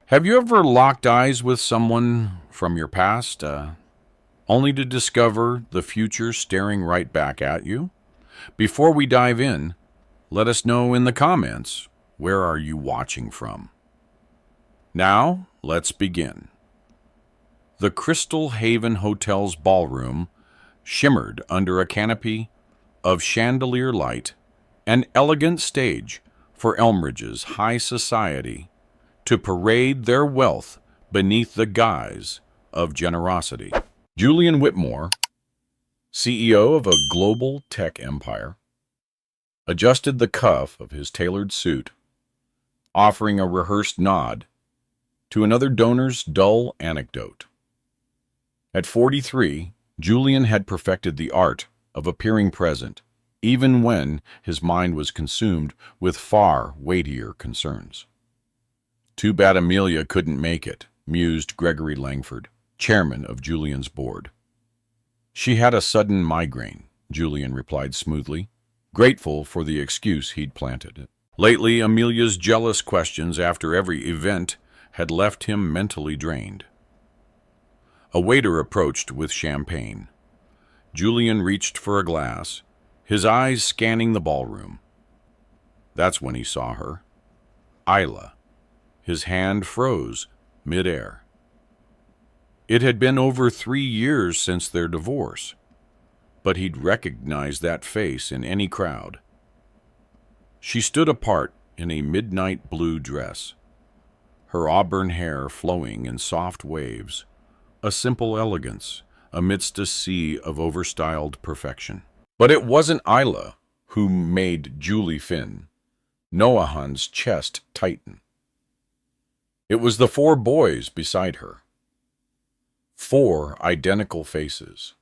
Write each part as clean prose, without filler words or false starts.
Have you ever locked eyes with someone from your past, only to discover the future staring right back at you? Before we dive in, let us know in the comments, where are you watching from? Now, let's begin. The Crystal Haven Hotel's ballroom shimmered under a canopy of chandelier light, an elegant stage for Elmridge's high society to parade their wealth beneath the guise of generosity. Julian Whitmore, CEO of a global tech empire, adjusted the cuff of his tailored suit, offering a rehearsed nod to another donor's dull anecdote. At 43, Julian had perfected the art of appearing present, even when his mind was consumed with far weightier concerns. Too bad Amelia couldn't make it, mused Gregory Langford, chairman of Julian's board. She had a sudden migraine, Julian replied smoothly, grateful for the excuse he'd planted. Lately, Amelia's jealous questions after every event had left him mentally drained. A waiter approached with champagne. Julian reached for a glass, his eyes scanning the ballroom. That's when he saw her. Isla. His hand froze mid-air. It had been over 3 years since their divorce, but he'd recognize that face in any crowd. She stood apart in a midnight blue dress, her auburn hair flowing in soft waves, a simple elegance amidst a sea of overstyled perfection. But it wasn't Isla who made Julie Finn, Noahan's chest tighten. It was the 4 boys beside her. 4 identical faces.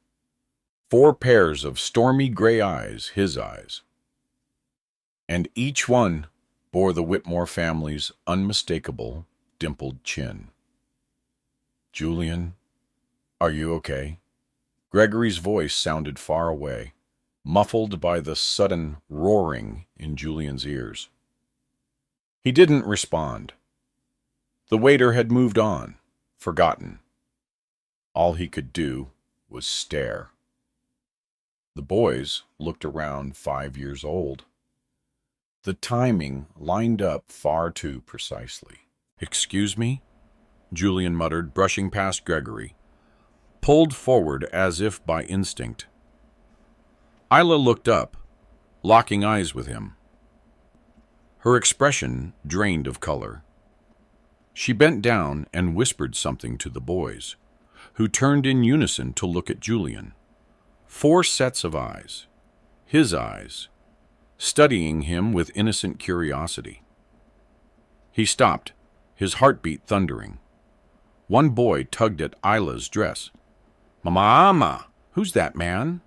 4 pairs of stormy gray eyes, his eyes. And each one bore the Whitmore family's unmistakable, dimpled chin. "Julian, are you okay?" Gregory's voice sounded far away, muffled by the sudden roaring in Julian's ears. He didn't respond. The waiter had moved on, forgotten. All he could do was stare. The boys looked around 5 years old. The timing lined up far too precisely. "Excuse me?" Julian muttered, brushing past Gregory, pulled forward as if by instinct. Isla looked up, locking eyes with him. Her expression drained of color. She bent down and whispered something to the boys, who turned in unison to look at Julian. 4 sets of eyes, his eyes, studying him with innocent curiosity. He stopped, his heartbeat thundering. One boy tugged at Isla's dress. "Mama, who's that man?"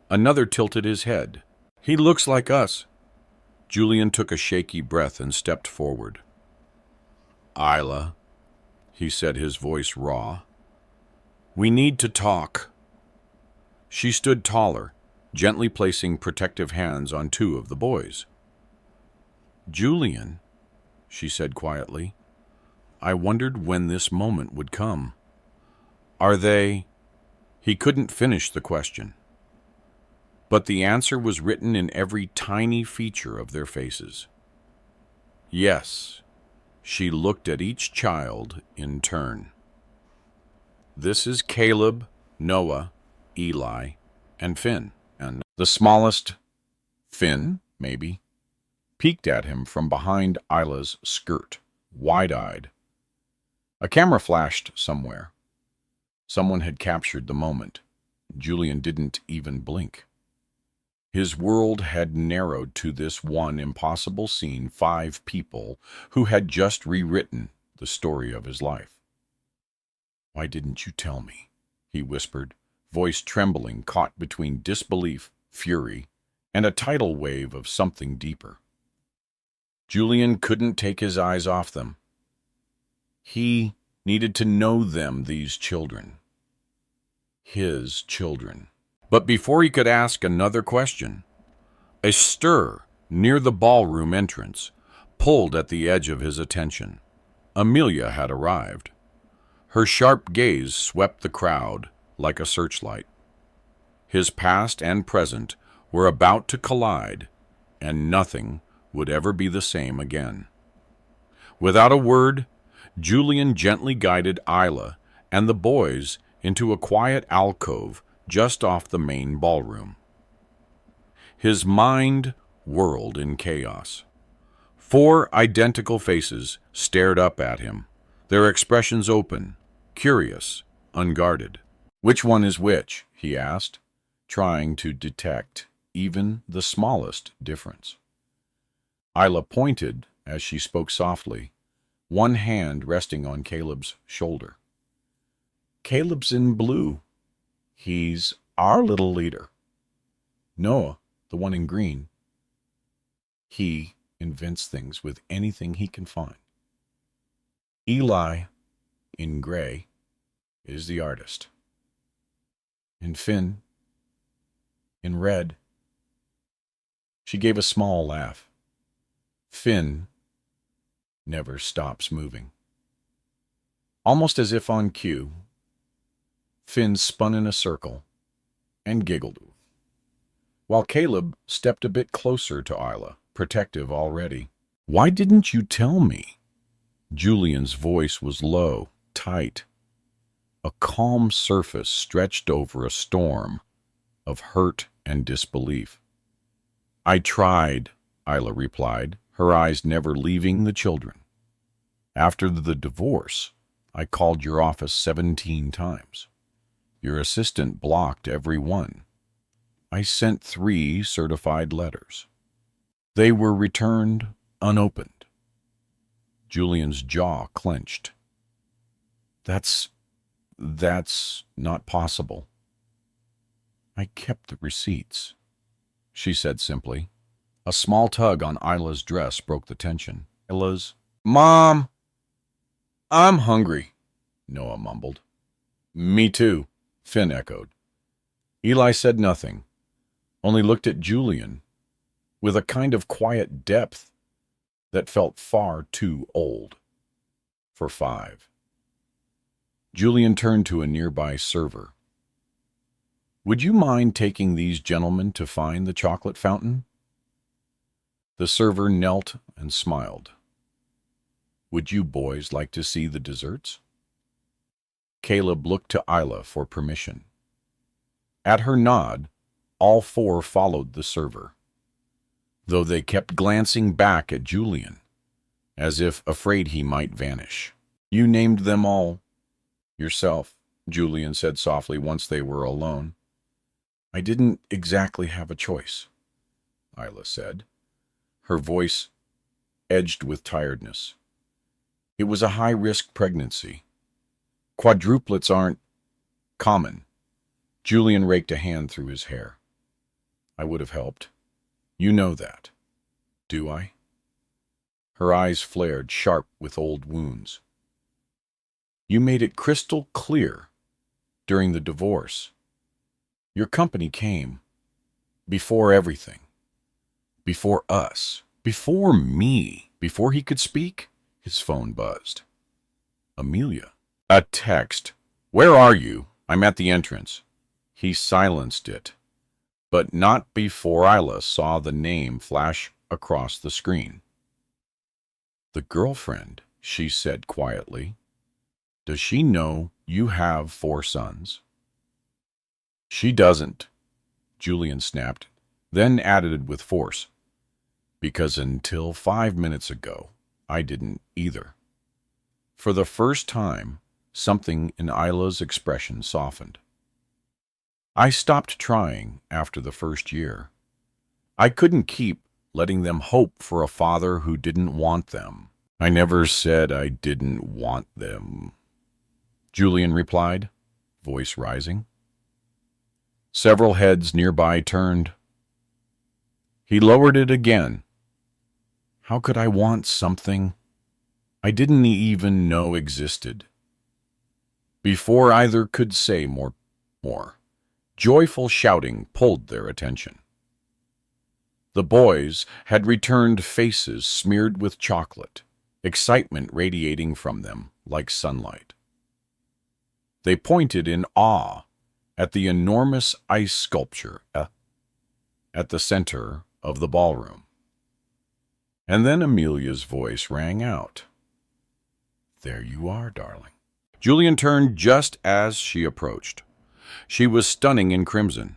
Another tilted his head. "He looks like us." Julian took a shaky breath and stepped forward. "Isla," he said, his voice raw, "we need to talk." She stood taller, gently placing protective hands on 2 of the boys. "Julian," she said quietly, "I wondered when this moment would come. Are they—" He couldn't finish the question, but the answer was written in every tiny feature of their faces. Yes. She looked at each child in turn. "This is Caleb, Noah, Eli, and Finn." And the smallest, Finn, maybe, peeked at him from behind Isla's skirt, wide-eyed. A camera flashed somewhere. Someone had captured the moment. Julian didn't even blink. His world had narrowed to this one impossible scene, 5 people who had just rewritten the story of his life. "Why didn't you tell me?" he whispered, voice trembling, caught between disbelief, fury, and a tidal wave of something deeper. Julian couldn't take his eyes off them. He needed to know them, these children. His children. But before he could ask another question, a stir near the ballroom entrance pulled at the edge of his attention. Amelia had arrived. Her sharp gaze swept the crowd like a searchlight. His past and present were about to collide, and nothing would ever be the same again. Without a word, Julian gently guided Isla and the boys into a quiet alcove just off the main ballroom. His mind whirled in chaos. 4 identical faces stared up at him, their expressions open, curious, unguarded. "Which one is which?" he asked, trying to detect even the smallest difference. Isla pointed as she spoke softly, one hand resting on Caleb's shoulder. "Caleb's in blue. He's our little leader. Noah, the one in green. He invents things with anything he can find. Eli, in gray, is the artist. And Finn, in red." She gave a small laugh. "Finn never stops moving." Almost as if on cue, Finn spun in a circle and giggled, while Caleb stepped a bit closer to Isla, protective already. "Why didn't you tell me?" Julian's voice was low, tight. A calm surface stretched over a storm of hurt and disbelief. "I tried," Isla replied, her eyes never leaving the children. "After the divorce, I called your office 17 times. Your assistant blocked every one. I sent 3 certified letters. They were returned unopened." Julian's jaw clenched. That's not possible." "I kept the receipts," she said simply. A small tug on Isla's dress broke the tension. Isla's, "Mom, I'm hungry," Noah mumbled. "Me too," Finn echoed. Eli said nothing, only looked at Julian with a kind of quiet depth that felt far too old for 5. Julian turned to a nearby server. "Would you mind taking these gentlemen to find the chocolate fountain?" The server knelt and smiled. "Would you boys like to see the desserts?" Caleb looked to Isla for permission. At her nod, all 4 followed the server, though they kept glancing back at Julian, as if afraid he might vanish. "You named them all yourself," Julian said softly once they were alone. "I didn't exactly have a choice," Isla said, her voice edged with tiredness. "It was a high-risk pregnancy. Quadruplets aren't common." Julian raked a hand through his hair. "I would have helped. You know that. Do I?" Her eyes flared, sharp with old wounds. "You made it crystal clear during the divorce. Your company came before everything. Before us. Before me." Before he could speak, his phone buzzed. "Amelia." A text. "Where are you? I'm at the entrance." He silenced it, but not before Isla saw the name flash across the screen. "The girlfriend," she said quietly. "Does she know you have 4 sons?" "She doesn't," Julian snapped, then added with force, "because until 5 minutes ago, I didn't either." For the first time, something in Isla's expression softened. "I stopped trying after the first year. I couldn't keep letting them hope for a father who didn't want them." "I never said I didn't want them," Julian replied, voice rising. Several heads nearby turned. He lowered it again. "How could I want something I didn't even know existed?" Before either could say more, joyful shouting pulled their attention. The boys had returned, faces smeared with chocolate, excitement radiating from them like sunlight. They pointed in awe at the enormous ice sculpture at the center of the ballroom. And then Amelia's voice rang out. "There you are, darling." Julian turned just as she approached. She was stunning in crimson,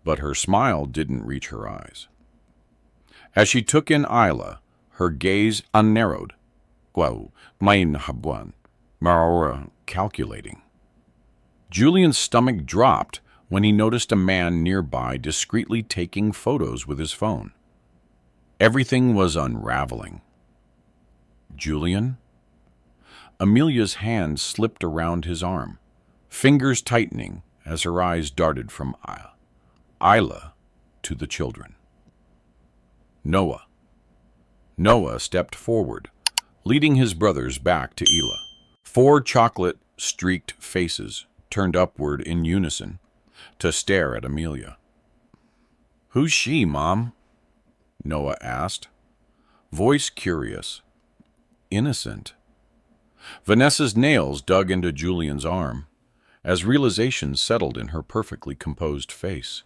but her smile didn't reach her eyes. As she took in Isla, her gaze unnarrowed, calculating. Julian's stomach dropped when he noticed a man nearby discreetly taking photos with his phone. Everything was unraveling. "Julian?" Amelia's hand slipped around his arm, fingers tightening as her eyes darted from Isla to the children. Noah. Noah stepped forward, leading his brothers back to Ela. 4 chocolate-streaked faces turned upward in unison to stare at Amelia. "Who's she, Mom?" Noah asked, voice curious, innocent. Vanessa's nails dug into Julian's arm as realization settled in her perfectly composed face.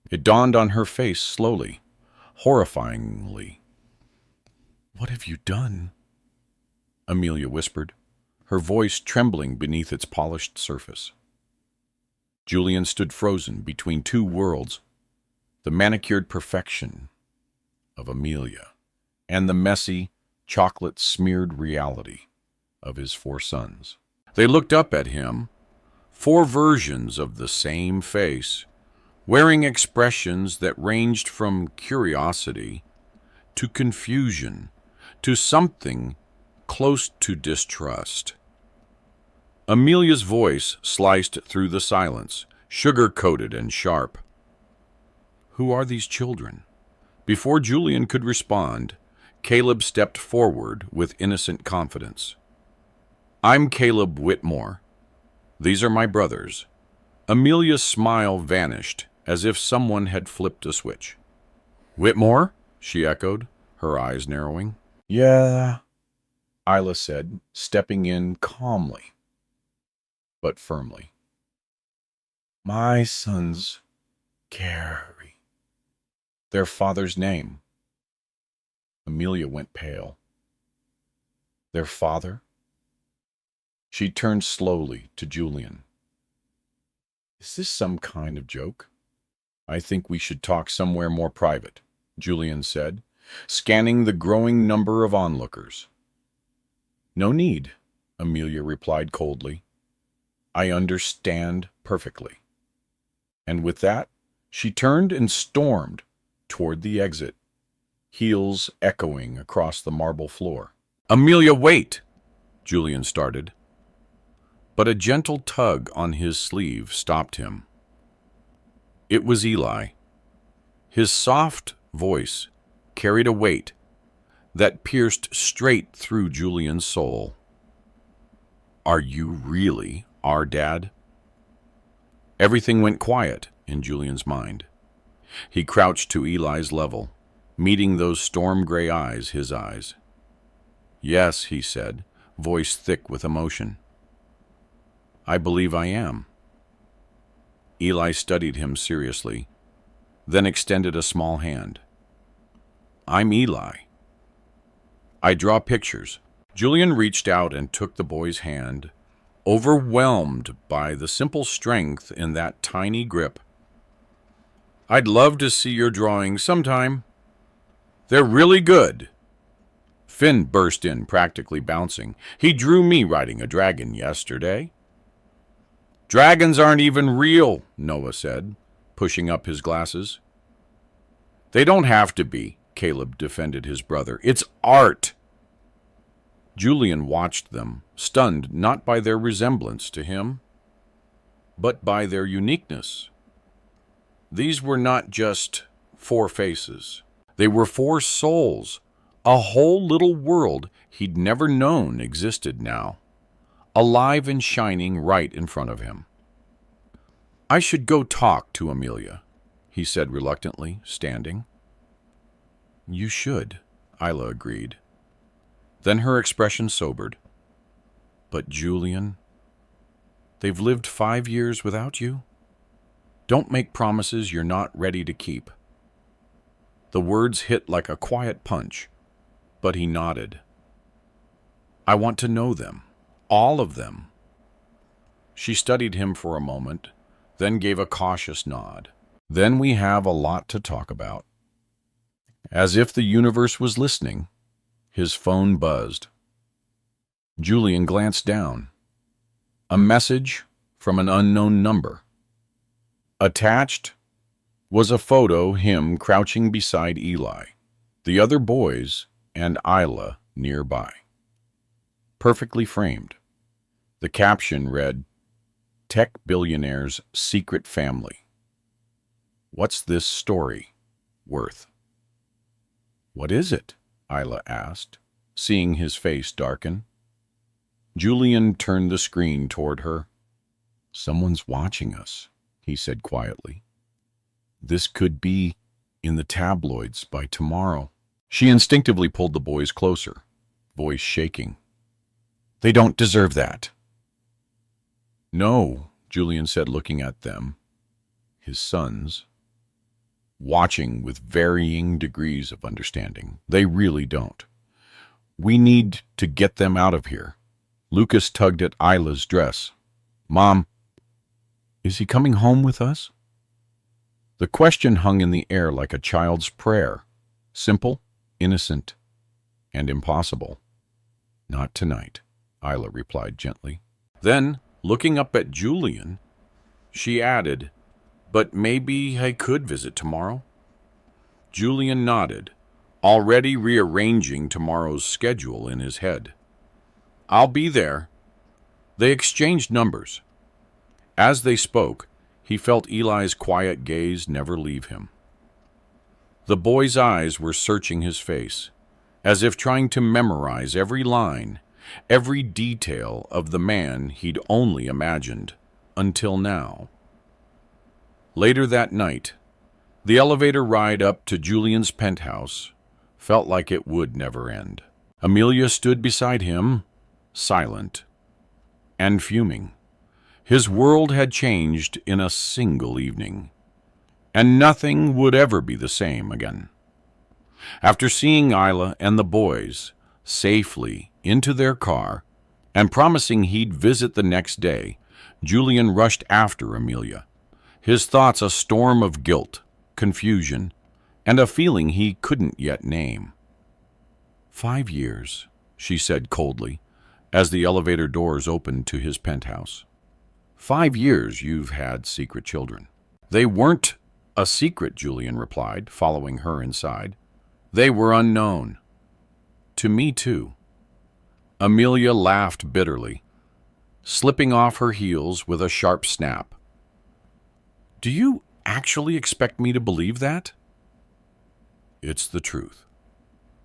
It dawned on her face slowly, horrifyingly. "What have you done?" Amelia whispered, her voice trembling beneath its polished surface. Julian stood frozen between 2 worlds, the manicured perfection of Amelia and the messy, chocolate-smeared reality of his 4 sons. They looked up at him, 4 versions of the same face, wearing expressions that ranged from curiosity to confusion to something close to distrust. Amelia's voice sliced through the silence, sugar-coated and sharp. "Who are these children?" Before Julian could respond, Caleb stepped forward with innocent confidence. "I'm Caleb Whitmore. These are my brothers." Amelia's smile vanished as if someone had flipped a switch. "Whitmore?" she echoed, her eyes narrowing. "Yeah," Isla said, stepping in calmly, but firmly. "My sons carry their father's name." Amelia went pale. "Their father?" She turned slowly to Julian. "Is this some kind of joke?" "I think we should talk somewhere more private," Julian said, scanning the growing number of onlookers. "No need," Amelia replied coldly. "I understand perfectly." And with that, she turned and stormed toward the exit, heels echoing across the marble floor. "Amelia, wait!" Julian started, but a gentle tug on his sleeve stopped him. It was Eli. His soft voice carried a weight that pierced straight through Julian's soul. "Are you really our dad?" Everything went quiet in Julian's mind. He crouched to Eli's level, meeting those storm-gray eyes his eyes. "Yes," he said, voice thick with emotion. "I believe I am." Eli studied him seriously, then extended a small hand. "I'm Eli. I draw pictures." Julian reached out and took the boy's hand, overwhelmed by the simple strength in that tiny grip. "I'd love to see your drawings sometime. They're really good." Finn burst in, practically bouncing. "He drew me riding a dragon yesterday." "Dragons aren't even real," Noah said, pushing up his glasses. "They don't have to be," Caleb defended his brother. "It's art." Julian watched them, stunned not by their resemblance to him, but by their uniqueness. These were not just 4 faces. They were 4 souls, a whole little world he'd never known existed now, alive and shining right in front of him. "I should go talk to Amelia," he said reluctantly, standing. "You should," Isla agreed. Then her expression sobered. But Julian, they've lived 5 years without you? Don't make promises you're not ready to keep. The words hit like a quiet punch, but he nodded. I want to know them, all of them. She studied him for a moment, then gave a cautious nod. Then we have a lot to talk about. As if the universe was listening, his phone buzzed. Julian glanced down. A message from an unknown number. Attached was a photo him crouching beside Eli, the other boys, and Isla nearby. Perfectly framed. The caption read, Tech Billionaire's Secret Family. What's this story worth? What is it? Isla asked, seeing his face darken. Julian turned the screen toward her. Someone's watching us, he said quietly. This could be in the tabloids by tomorrow. She instinctively pulled the boys closer, voice shaking. They don't deserve that. No, Julian said, looking at them, his sons, watching with varying degrees of understanding. They really don't. We need to get them out of here. Lucas tugged at Isla's dress. Mom, is he coming home with us? The question hung in the air like a child's prayer. Simple, innocent, and impossible. Not tonight, Isla replied gently. Then, looking up at Julian, she added, but maybe I could visit tomorrow. Julian nodded, already rearranging tomorrow's schedule in his head. I'll be there. They exchanged numbers. As they spoke, he felt Eli's quiet gaze never leave him. The boy's eyes were searching his face, as if trying to memorize every line, every detail of the man he'd only imagined until now. Later that night, the elevator ride up to Julian's penthouse felt like it would never end. Amelia stood beside him, silent and fuming. His world had changed in a single evening, and nothing would ever be the same again. After seeing Isla and the boys safely into their car and promising he'd visit the next day, Julian rushed after Amelia, his thoughts a storm of guilt, confusion, and a feeling he couldn't yet name. 5 years, she said coldly, as the elevator doors opened to his penthouse. 5 years you've had secret children. They weren't a secret, Julian replied, following her inside. They were unknown. To me, too. Amelia laughed bitterly, slipping off her heels with a sharp snap. Do you actually expect me to believe that? It's the truth,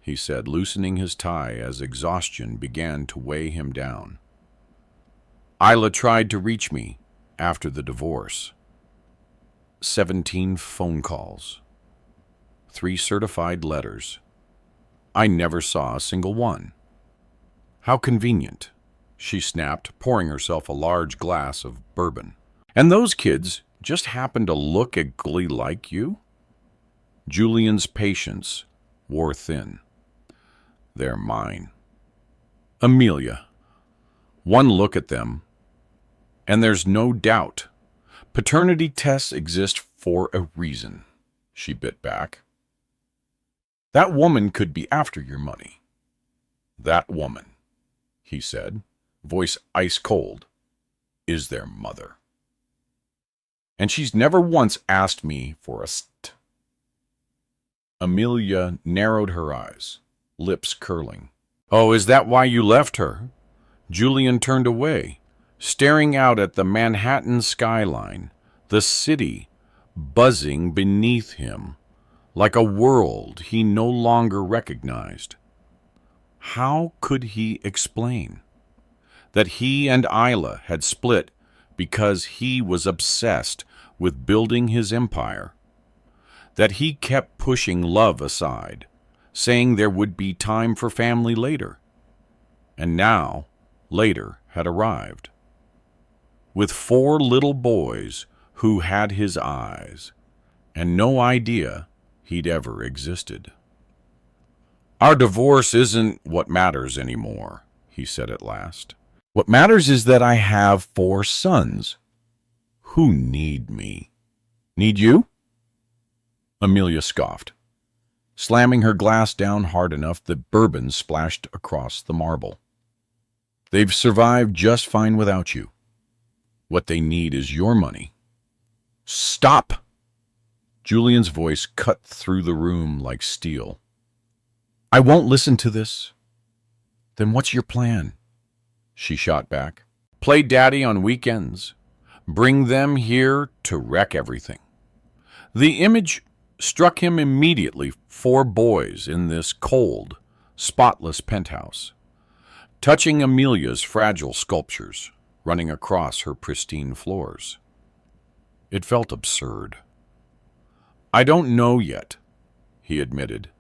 he said, loosening his tie as exhaustion began to weigh him down. Isla tried to reach me after the divorce. 17 phone calls. 3 certified letters. I never saw a single one. How convenient, she snapped, pouring herself a large glass of bourbon. And those kids just happen to look exactly like you? Julian's patience wore thin. They're mine. Amelia, one look at them, and there's no doubt. Paternity tests exist for a reason, she bit back. That woman could be after your money. That woman, he said, voice ice cold, is their mother. And she's never once asked me for a st. Amelia narrowed her eyes, lips curling. Oh, is that why you left her? Julian turned away, staring out at the Manhattan skyline, the city buzzing beneath him, like a world he no longer recognized. How could he explain that he and Isla had split because he was obsessed with building his empire, that he kept pushing love aside, saying there would be time for family later, and now, later, had arrived, with 4 little boys who had his eyes, and no idea he'd ever existed. "Our divorce isn't what matters anymore," he said at last. "What matters is that I have 4 sons who need me." "Need you?" Amelia scoffed, slamming her glass down hard enough that bourbon splashed across the marble. "They've survived just fine without you. What they need is your money." "Stop!" Julian's voice cut through the room like steel. "I won't listen to this." "Then what's your plan?" she shot back. "Play daddy on weekends. Bring them here to wreck everything." The image struck him immediately. 4 boys in this cold, spotless penthouse, touching Amelia's fragile sculptures, running across her pristine floors. It felt absurd. "I don't know yet," he admitted,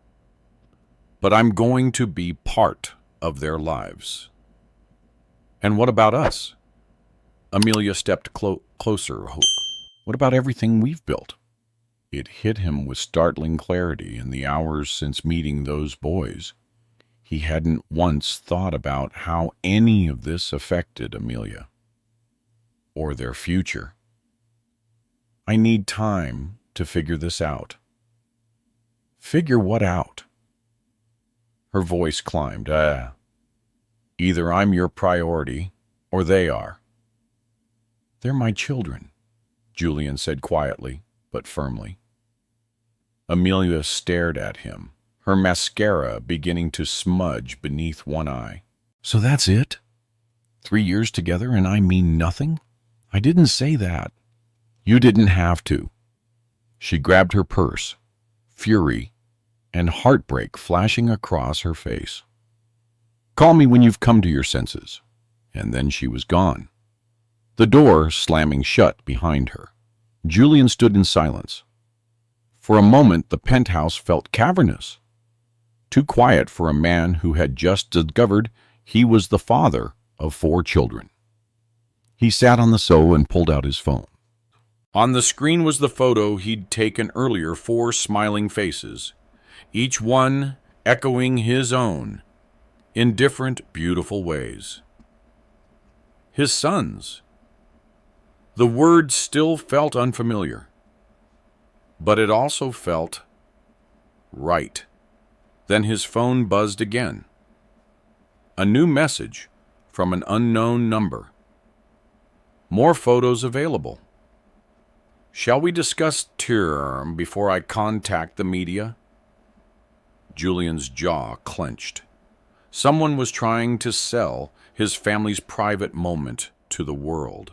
"but I'm going to be part of their lives." "And what about us?" Amelia stepped closer. "What about everything we've built?" It hit him with startling clarity in the hours since meeting those boys. He hadn't once thought about how any of this affected Amelia or their future. "I need time to figure this out." "Figure what out?" Her voice climbed. Either I'm your priority or they are." "They're my children," Julian said quietly but firmly. Amelia stared at him, her mascara beginning to smudge beneath one eye. "So that's it? 3 years together and I mean nothing? I didn't say that." "You didn't have to." She grabbed her purse, fury and heartbreak flashing across her face. "Call me when you've come to your senses." And then she was gone, the door slamming shut behind her. Julian stood in silence. For a moment, the penthouse felt cavernous, too quiet for a man who had just discovered he was the father of 4 children. He sat on the sofa and pulled out his phone. On the screen was the photo he'd taken earlier, 4 smiling faces, each one echoing his own in different, beautiful ways. His sons. The word still felt unfamiliar, but it also felt right. Then his phone buzzed again. A new message from an unknown number. "More photos available. Shall we discuss term before I contact the media?" Julian's jaw clenched. Someone was trying to sell his family's private moment to the world.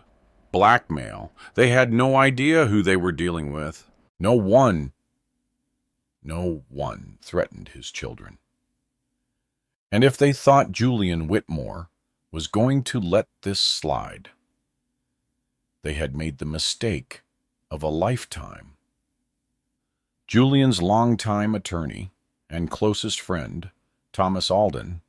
Blackmail. They had no idea who they were dealing with. No one threatened his children. And if they thought Julian Whitmore was going to let this slide, they had made the mistake of a lifetime. Julian's longtime attorney and closest friend, Thomas Alden,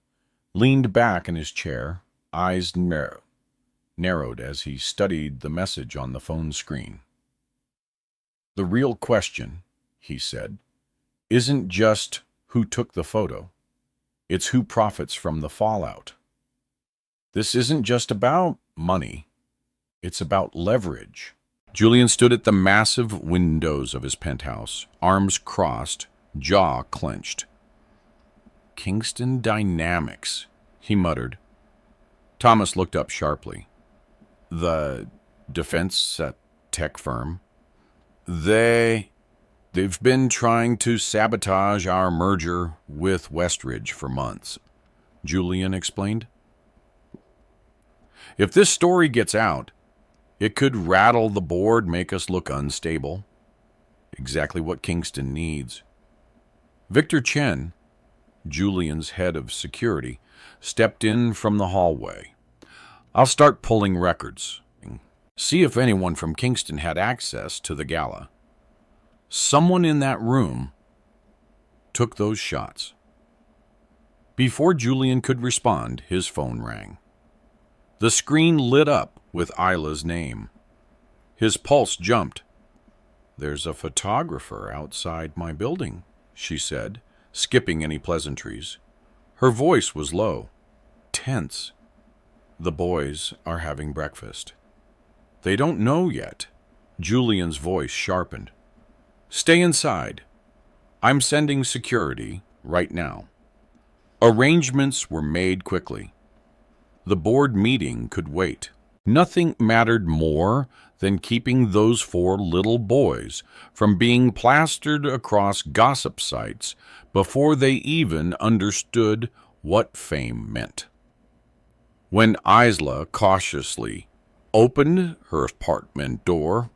leaned back in his chair, eyes narrowed as he studied the message on the phone screen. "The real question," he said, "isn't just who took the photo. It's who profits from the fallout. This isn't just about money. It's about leverage." Julian stood at the massive windows of his penthouse, arms crossed, jaw clenched. "Kingston Dynamics," he muttered. Thomas looked up sharply. "The defense tech firm. They've been trying to sabotage our merger with Westridge for months," Julian explained. "If this story gets out, it could rattle the board, make us look unstable. Exactly what Kingston needs." Victor Chen, Julian's head of security, stepped in from the hallway. "I'll start pulling records. See if anyone from Kingston had access to the gala. Someone in that room took those shots. Before Julian could respond, his phone rang. The screen lit up with Isla's name. His pulse jumped. "There's a photographer outside my building," she said, skipping any pleasantries. Her voice was low, tense. "The boys are having breakfast. They don't know yet." Julian's voice sharpened. "Stay inside. I'm sending security right now." Arrangements were made quickly. The board meeting could wait. Nothing mattered more than keeping those 4 little boys from being plastered across gossip sites before they even understood what fame meant. When Isla cautiously opened her apartment door,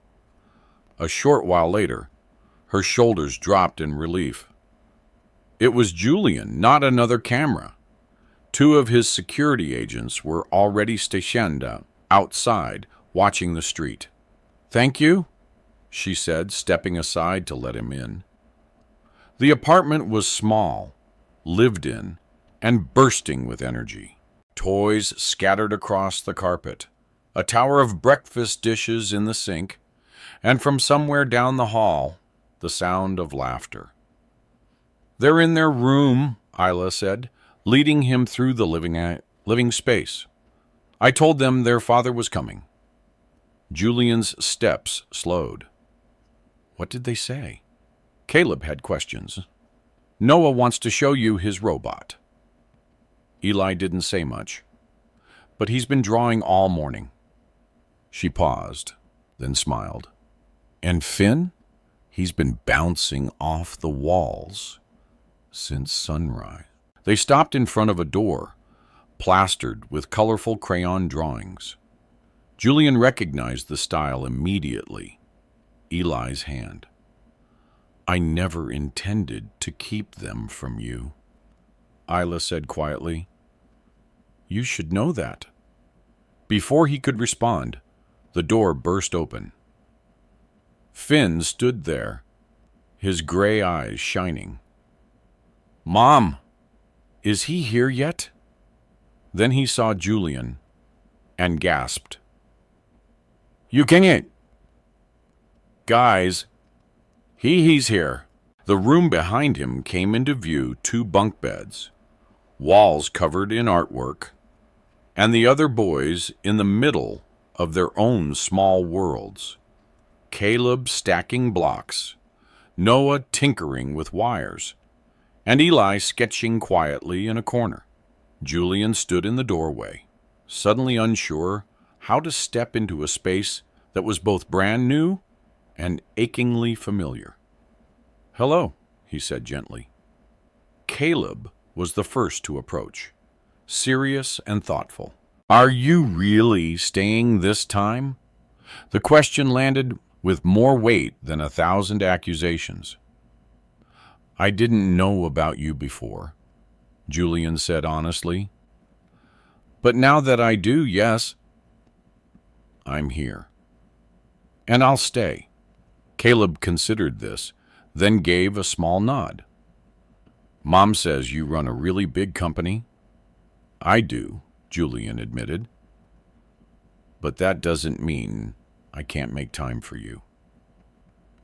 a short while later, her shoulders dropped in relief. It was Julian, not another camera. 2 of his security agents were already stationed outside, watching the street. "Thank you," she said, stepping aside to let him in. The apartment was small, lived in, and bursting with energy. Toys scattered across the carpet, a tower of breakfast dishes in the sink, and from somewhere down the hall, the sound of laughter. "They're in their room," Isla said, leading him through the living space. "I told them their father was coming." Julian's steps slowed. What did they say? Caleb had questions. "Noah wants to show you his robot." Eli didn't say much, but he's been drawing all morning. She paused, then smiled. "And Finn? He's been bouncing off the walls since sunrise." They stopped in front of a door, plastered with colorful crayon drawings. Julian recognized the style immediately. Eli's hand. "I never intended to keep them from you," Isla said quietly. "You should know that." Before he could respond, the door burst open. Finn stood there, his gray eyes shining. "Mom, is he here yet?" Then he saw Julian and gasped. "You can't." "Guys, he's here." The room behind him came into view, 2 bunk beds, walls covered in artwork, and the other boys in the middle of their own small worlds. Caleb stacking blocks, Noah tinkering with wires, and Eli sketching quietly in a corner. Julian stood in the doorway, suddenly unsure how to step into a space that was both brand new and achingly familiar. "Hello," he said gently. Caleb was the first to approach, serious and thoughtful. "Are you really staying this time?" The question landed with more weight than 1,000 accusations. "I didn't know about you before," Julian said honestly. "But now that I do, yes, I'm here. And I'll stay." Caleb considered this, then gave a small nod. "Mom says you run a really big company." "I do," Julian admitted. "But that doesn't mean I can't make time for you."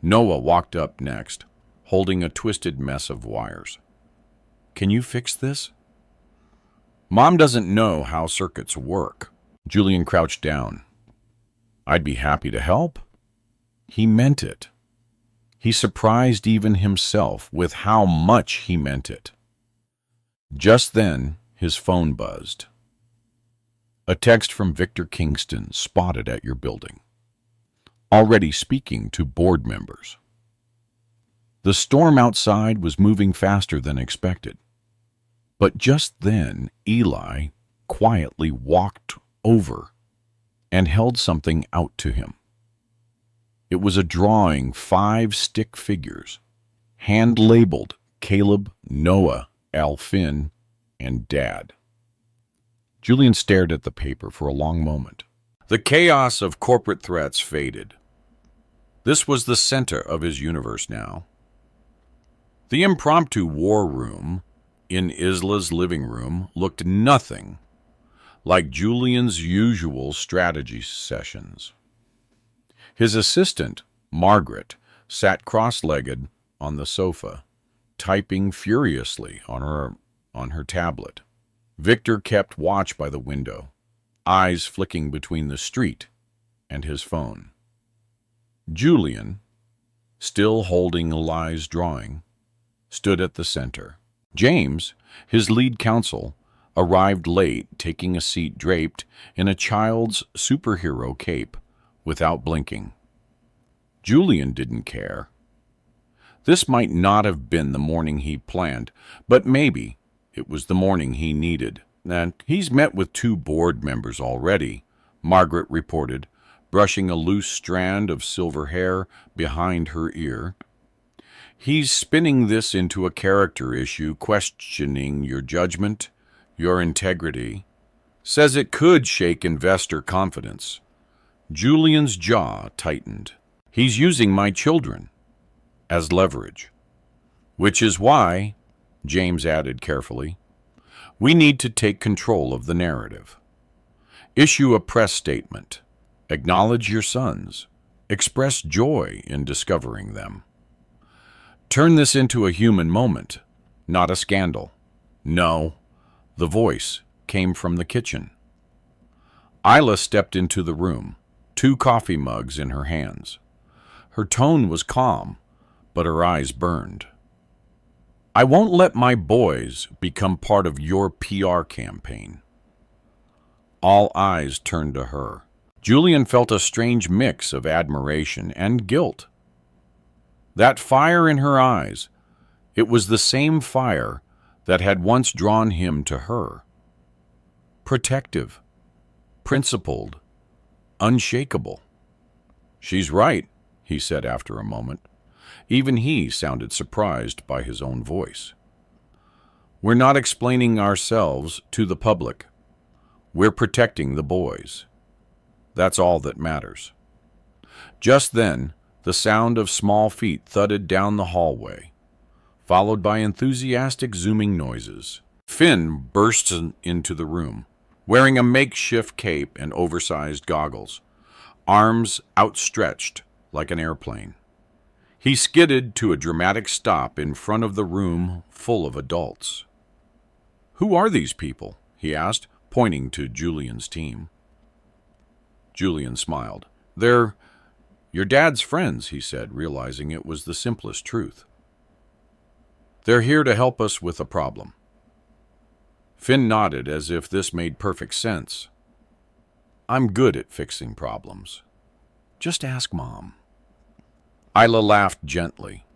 Noah walked up next, holding a twisted mess of wires. "Can you fix this?" "Mom doesn't know how circuits work." Julian crouched down. "I'd be happy to help." He meant it. He surprised even himself with how much he meant it. Just then, his phone buzzed. "A text from Victor Kingston, spotted at your building. Already speaking to board members." The storm outside was moving faster than expected. But just then, Eli quietly walked over and held something out to him. It was a drawing, 5 stick figures, hand-labeled Caleb, Noah, Al Finn, and Dad. Julian stared at the paper for a long moment. The chaos of corporate threats faded. This was the center of his universe now. The impromptu war room, in Isla's living room looked nothing like Julian's usual strategy sessions. His assistant, Margaret, sat cross-legged on the sofa, typing furiously on her tablet. Victor kept watch by the window, eyes flicking between the street and his phone. Julian, still holding Eli's drawing, stood at the center. James, his lead counsel, arrived late, taking a seat draped in a child's superhero cape without blinking. Julian didn't care. This might not have been the morning he planned, but maybe it was the morning he needed. And he's met with 2 board members already, Margaret reported, brushing a loose strand of silver hair behind her ear. He's spinning this into a character issue, questioning your judgment, your integrity. Says it could shake investor confidence. Julian's jaw tightened. He's using my children as leverage. Which is why, James added carefully, we need to take control of the narrative. Issue a press statement. Acknowledge your sons. Express joy in discovering them. Turn this into a human moment, not a scandal. No, the voice came from the kitchen. Isla stepped into the room, 2 coffee mugs in her hands. Her tone was calm, but her eyes burned. I won't let my boys become part of your PR campaign. All eyes turned to her. Julian felt a strange mix of admiration and guilt. That fire in her eyes, it was the same fire that had once drawn him to her. Protective, principled, unshakable. She's right, he said after a moment. Even he sounded surprised by his own voice. We're not explaining ourselves to the public. We're protecting the boys. That's all that matters. Just then, the sound of small feet thudded down the hallway, followed by enthusiastic zooming noises. Finn burst into the room, wearing a makeshift cape and oversized goggles, arms outstretched like an airplane. He skidded to a dramatic stop in front of the room full of adults. Who are these people? He asked, pointing to Julian's team. Julian smiled. They're your dad's friends, he said, realizing it was the simplest truth. They're here to help us with a problem. Finn nodded as if this made perfect sense. I'm good at fixing problems. Just ask Mom. Isla laughed gently.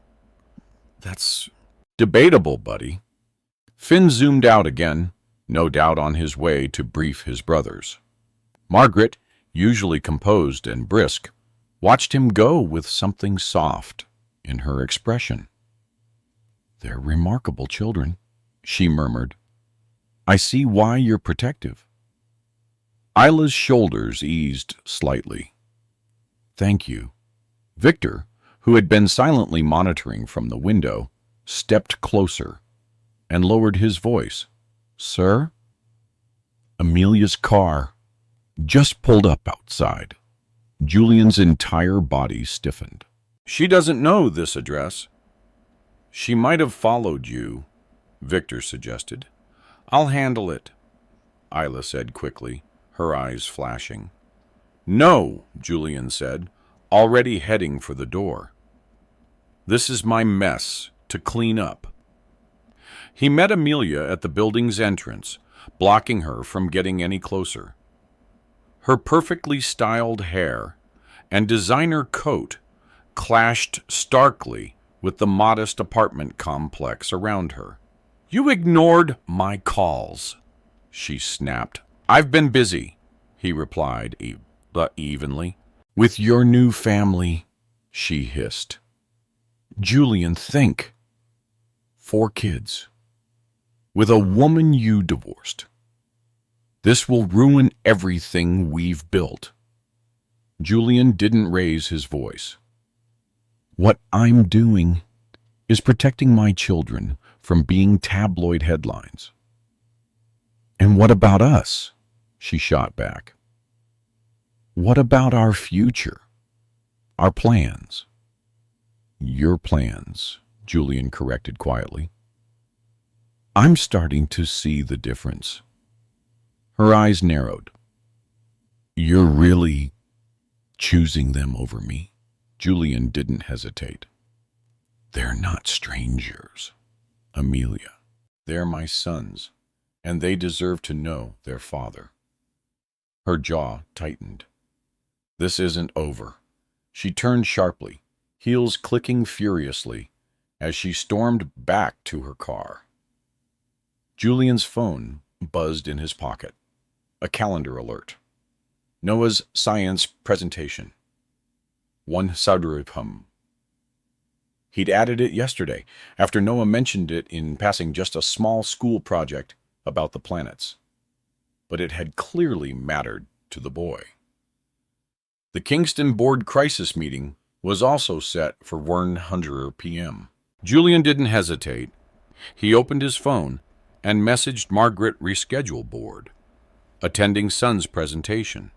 That's debatable, buddy. Finn zoomed out again, no doubt on his way to brief his brothers. Margaret, usually composed and brisk, watched him go with something soft in her expression. They're remarkable children, she murmured. I see why you're protective. Isla's shoulders eased slightly. Thank you. Victor, who had been silently monitoring from the window, stepped closer and lowered his voice. Sir? Amelia's car just pulled up outside. Julian's entire body stiffened. She doesn't know this address. She might have followed you, Victor suggested. I'll handle it, Isla said quickly, her eyes flashing. No, Julian said, already heading for the door. This is my mess to clean up. He met Amelia at the building's entrance, blocking her from getting any closer. Her perfectly styled hair and designer coat clashed starkly with the modest apartment complex around her. You ignored my calls, she snapped. I've been busy, he replied evenly. With your new family, she hissed. Julian, think. 4 kids. With a woman you divorced. This will ruin everything we've built. Julian didn't raise his voice. What I'm doing is protecting my children from being tabloid headlines. "And what about us?" she shot back. "What about our future? Our plans?" "Your plans," Julian corrected quietly. "I'm starting to see the difference." Her eyes narrowed. "You're really choosing them over me?" Julian didn't hesitate. "They're not strangers, Amelia. They're my sons, and they deserve to know their father." Her jaw tightened. "This isn't over." She turned sharply, heels clicking furiously, as she stormed back to her car. Julian's phone buzzed in his pocket. A calendar alert. Noah's science presentation. 1 Sauduripum. He'd added it yesterday, after Noah mentioned it in passing, just a small school project about the planets. But it had clearly mattered to the boy. The Kingston Board Crisis meeting was also set for 100 p.m. Julian didn't hesitate. He opened his phone and messaged Margaret reschedule board, attending son's presentation.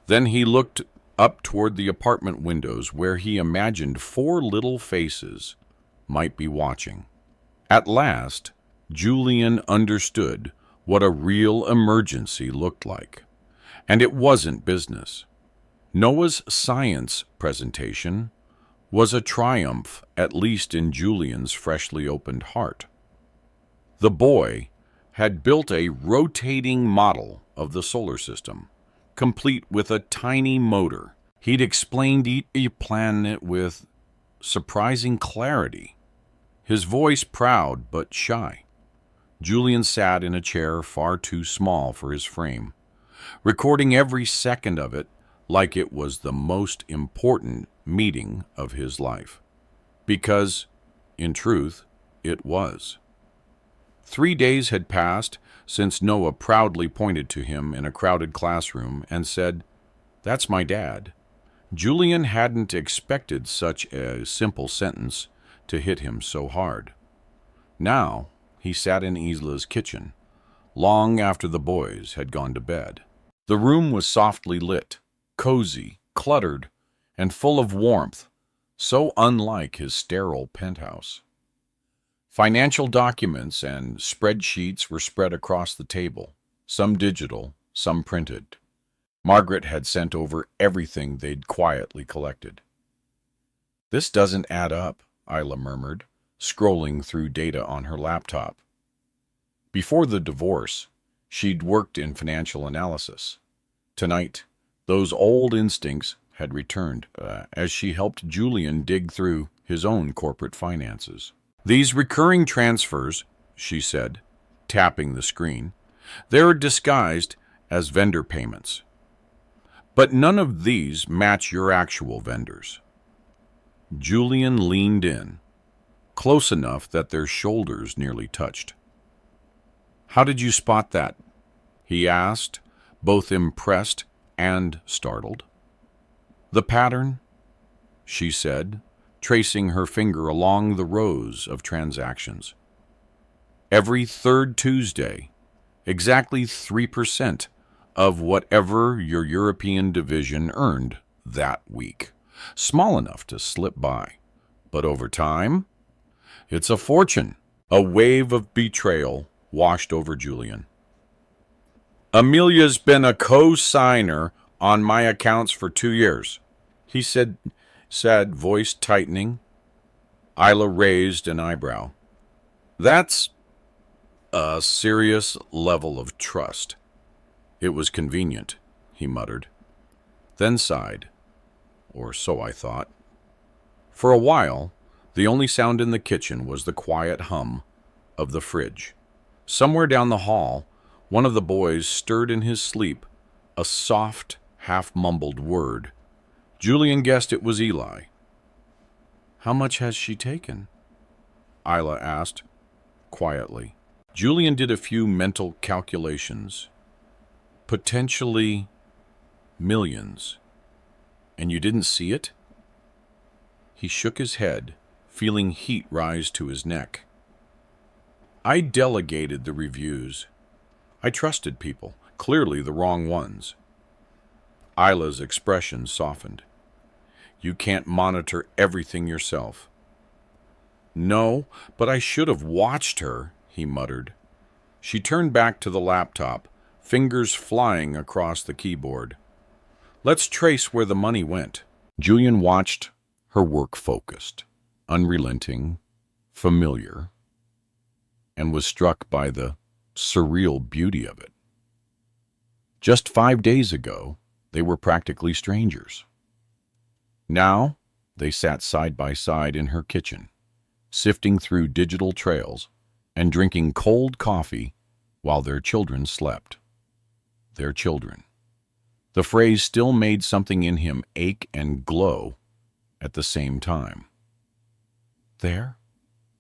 Then he looked up toward the apartment windows where he imagined 4 little faces might be watching. At last, Julian understood what a real emergency looked like. And it wasn't business. Noah's science presentation was a triumph, at least in Julian's freshly opened heart. The boy had built a rotating model of the solar system, complete with a tiny motor. He'd explained each planet with surprising clarity, his voice proud but shy. Julian sat in a chair far too small for his frame, recording every second of it like it was the most important meeting of his life. Because, in truth, it was. 3 days had passed since Noah proudly pointed to him in a crowded classroom and said, "That's my dad." Julian hadn't expected such a simple sentence to hit him so hard. Now he sat in Isla's kitchen, long after the boys had gone to bed. The room was softly lit, cozy, cluttered, and full of warmth, so unlike his sterile penthouse. Financial documents and spreadsheets were spread across the table, some digital, some printed. Margaret had sent over everything they'd quietly collected. "This doesn't add up," Isla murmured, scrolling through data on her laptop. Before the divorce, she'd worked in financial analysis. Tonight, those old instincts had returned as she helped Julian dig through his own corporate finances. "These recurring transfers," she said, tapping the screen, "they're disguised as vendor payments. But none of these match your actual vendors." Julian leaned in, close enough that their shoulders nearly touched. "How did you spot that?" he asked, both impressed and startled. "The pattern," she said, tracing her finger along the rows of transactions. "Every third Tuesday, exactly 3% of whatever your European division earned that week. Small enough to slip by. But over time, it's a fortune." A wave of betrayal washed over Julian. "Amelia's been a co-signer on my accounts for 2 years, he said, voice tightening. Isla raised an eyebrow. "That's a serious level of trust." "It was convenient," he muttered, then sighed. "Or so I thought." For a while, the only sound in the kitchen was the quiet hum of the fridge. Somewhere down the hall, one of the boys stirred in his sleep, a soft, half-mumbled word. Julian guessed it was Eli. "How much has she taken?" Isla asked, quietly. Julian did a few mental calculations. "Potentially millions. And you didn't see it?" He shook his head, feeling heat rise to his neck. I delegated the reviews. I trusted people, clearly the wrong ones. Isla's expression softened. You can't monitor everything yourself. No, but I should have watched her, he muttered. She turned back to the laptop, fingers flying across the keyboard. Let's trace where the money went. Julian watched her work focused, unrelenting, familiar, and was struck by the surreal beauty of it. Just 5 days ago, they were practically strangers. Now, they sat side by side in her kitchen, sifting through digital trails and drinking cold coffee while their children slept. Their children. The phrase still made something in him ache and glow at the same time. There,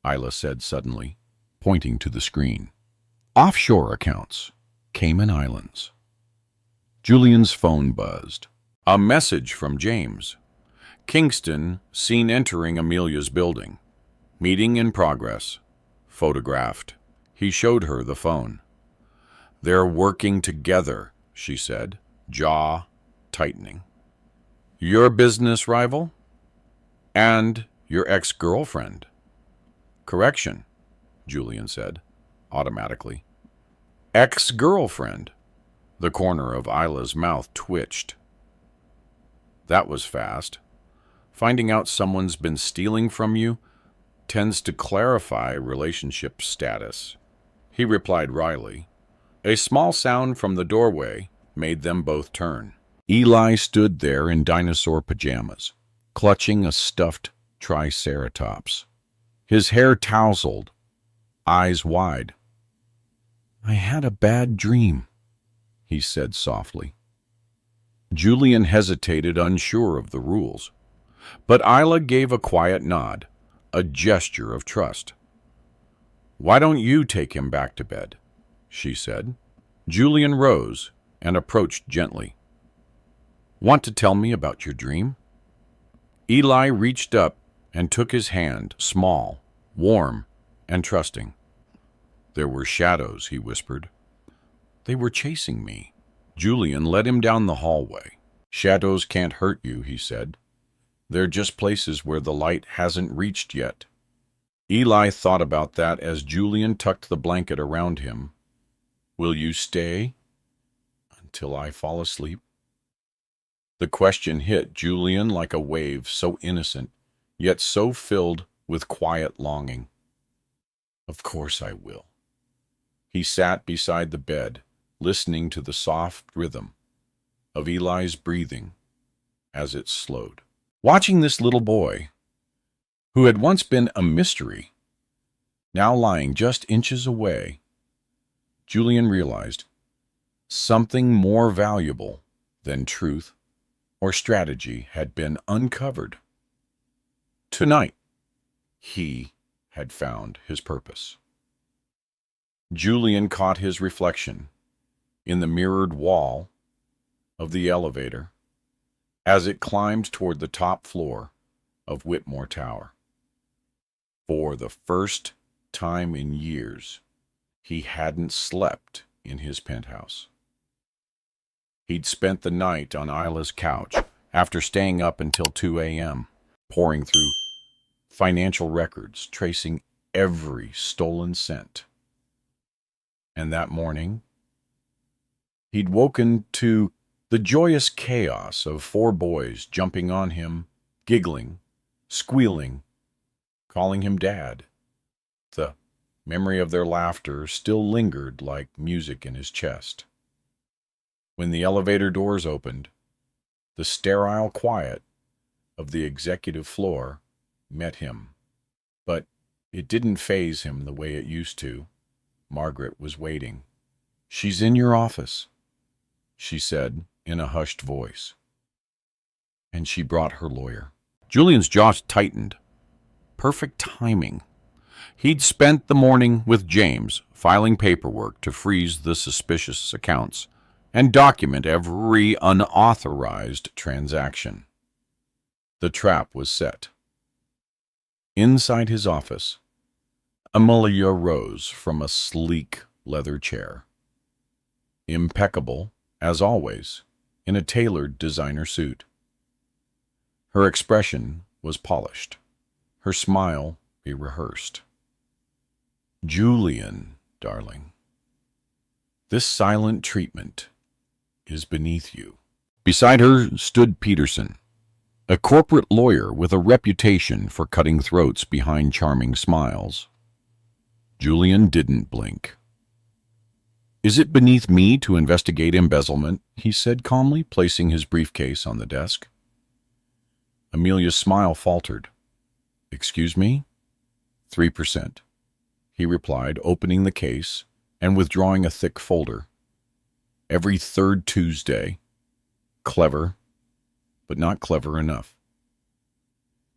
Isla said suddenly, pointing to the screen. Offshore accounts, Cayman Islands. Julian's phone buzzed. A message from James. Kingston, seen entering Amelia's building. Meeting in progress. Photographed. He showed her the phone. They're working together, she said, jaw tightening. Your business rival? And your ex-girlfriend. Correction, Julian said, automatically. Ex-girlfriend. The corner of Isla's mouth twitched. That was fast. Finding out someone's been stealing from you tends to clarify relationship status. He replied wryly. A small sound from the doorway made them both turn. Eli stood there in dinosaur pajamas, clutching a stuffed triceratops. His hair tousled, eyes wide. I had a bad dream, he said softly. Julian hesitated, unsure of the rules. But Isla gave a quiet nod, a gesture of trust. Why don't you take him back to bed? She said. Julian rose and approached gently. Want to tell me about your dream? Eli reached up and took his hand, small, warm, and trusting. There were shadows, he whispered. They were chasing me. Julian led him down the hallway. Shadows can't hurt you, he said. They're just places where the light hasn't reached yet. Eli thought about that as Julian tucked the blanket around him. Will you stay until I fall asleep? The question hit Julian like a wave, so innocent, yet so filled with quiet longing. Of course I will. He sat beside the bed, listening to the soft rhythm of Eli's breathing as it slowed. Watching this little boy, who had once been a mystery, now lying just inches away, Julian realized something more valuable than truth or strategy had been uncovered. Tonight, he had found his purpose. Julian caught his reflection in the mirrored wall of the elevator as it climbed toward the top floor of Whitmore Tower. For the first time in years, he hadn't slept in his penthouse. He'd spent the night on Isla's couch after staying up until 2 a.m., poring through financial records, tracing every stolen cent. And that morning, he'd woken to the joyous chaos of 4 boys jumping on him, giggling, squealing, calling him Dad. The memory of their laughter still lingered like music in his chest. When the elevator doors opened, the sterile quiet of the executive floor met him. But it didn't faze him the way it used to. Margaret was waiting. She's in your office, she said in a hushed voice. And she brought her lawyer. Julian's jaw tightened. Perfect timing. He'd spent the morning with James filing paperwork to freeze the suspicious accounts and document every unauthorized transaction. The trap was set. Inside his office, Amelia rose from a sleek leather chair, impeccable, as always, in a tailored designer suit. Her expression was polished, her smile be rehearsed. Julian, darling, this silent treatment is beneath you. Beside her stood Peterson, a corporate lawyer with a reputation for cutting throats behind charming smiles. Julian didn't blink. "Is it beneath me to investigate embezzlement?" he said calmly, placing his briefcase on the desk. Amelia's smile faltered. "Excuse me?" 3%, he replied, opening the case and withdrawing a thick folder. "Every third Tuesday. Clever, but not clever enough."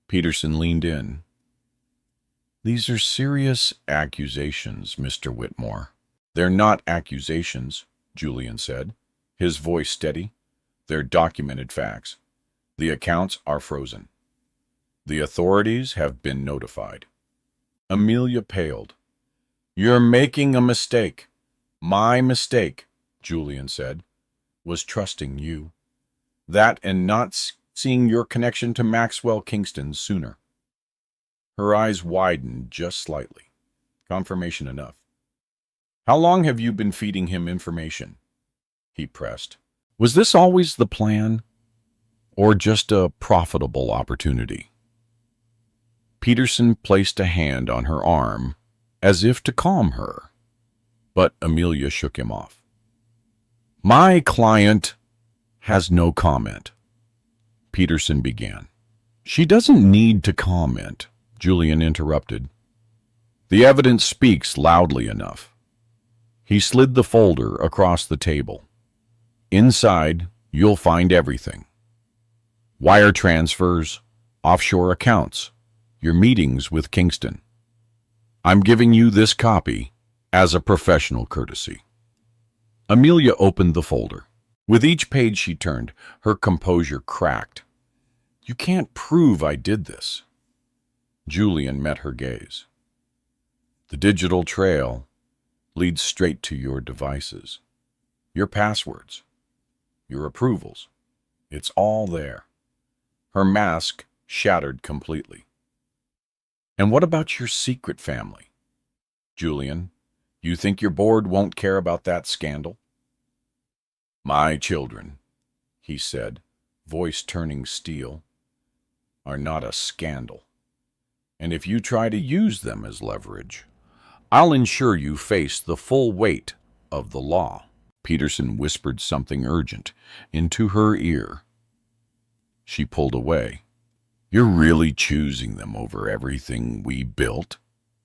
Peterson leaned in. "These are serious accusations, Mr. Whitmore." "They're not accusations," Julian said, his voice steady. "They're documented facts. The accounts are frozen. The authorities have been notified." Amelia paled. "You're making a mistake." "My mistake," Julian said, "was trusting you. That and not seeing your connection to Maxwell Kingston sooner." Her eyes widened just slightly. Confirmation enough. "How long have you been feeding him information?" he pressed. "Was this always the plan, or just a profitable opportunity?" Peterson placed a hand on her arm, as if to calm her, but Amelia shook him off. "My client has no comment," Peterson began. "She doesn't need to comment," Julian interrupted. "The evidence speaks loudly enough." He slid the folder across the table. "Inside, you'll find everything. Wire transfers, offshore accounts, your meetings with Kingston. I'm giving you this copy as a professional courtesy." Amelia opened the folder. With each page she turned, her composure cracked. "You can't prove I did this." Julian met her gaze. "The digital trail leads straight to your devices, your passwords, your approvals. It's all there." Her mask shattered completely. "And what about your secret family? Julian, you think your board won't care about that scandal?" "My children," he said, voice turning steel, "are not a scandal. And if you try to use them as leverage, I'll ensure you face the full weight of the law." Peterson whispered something urgent into her ear. She pulled away. "You're really choosing them over everything we built?"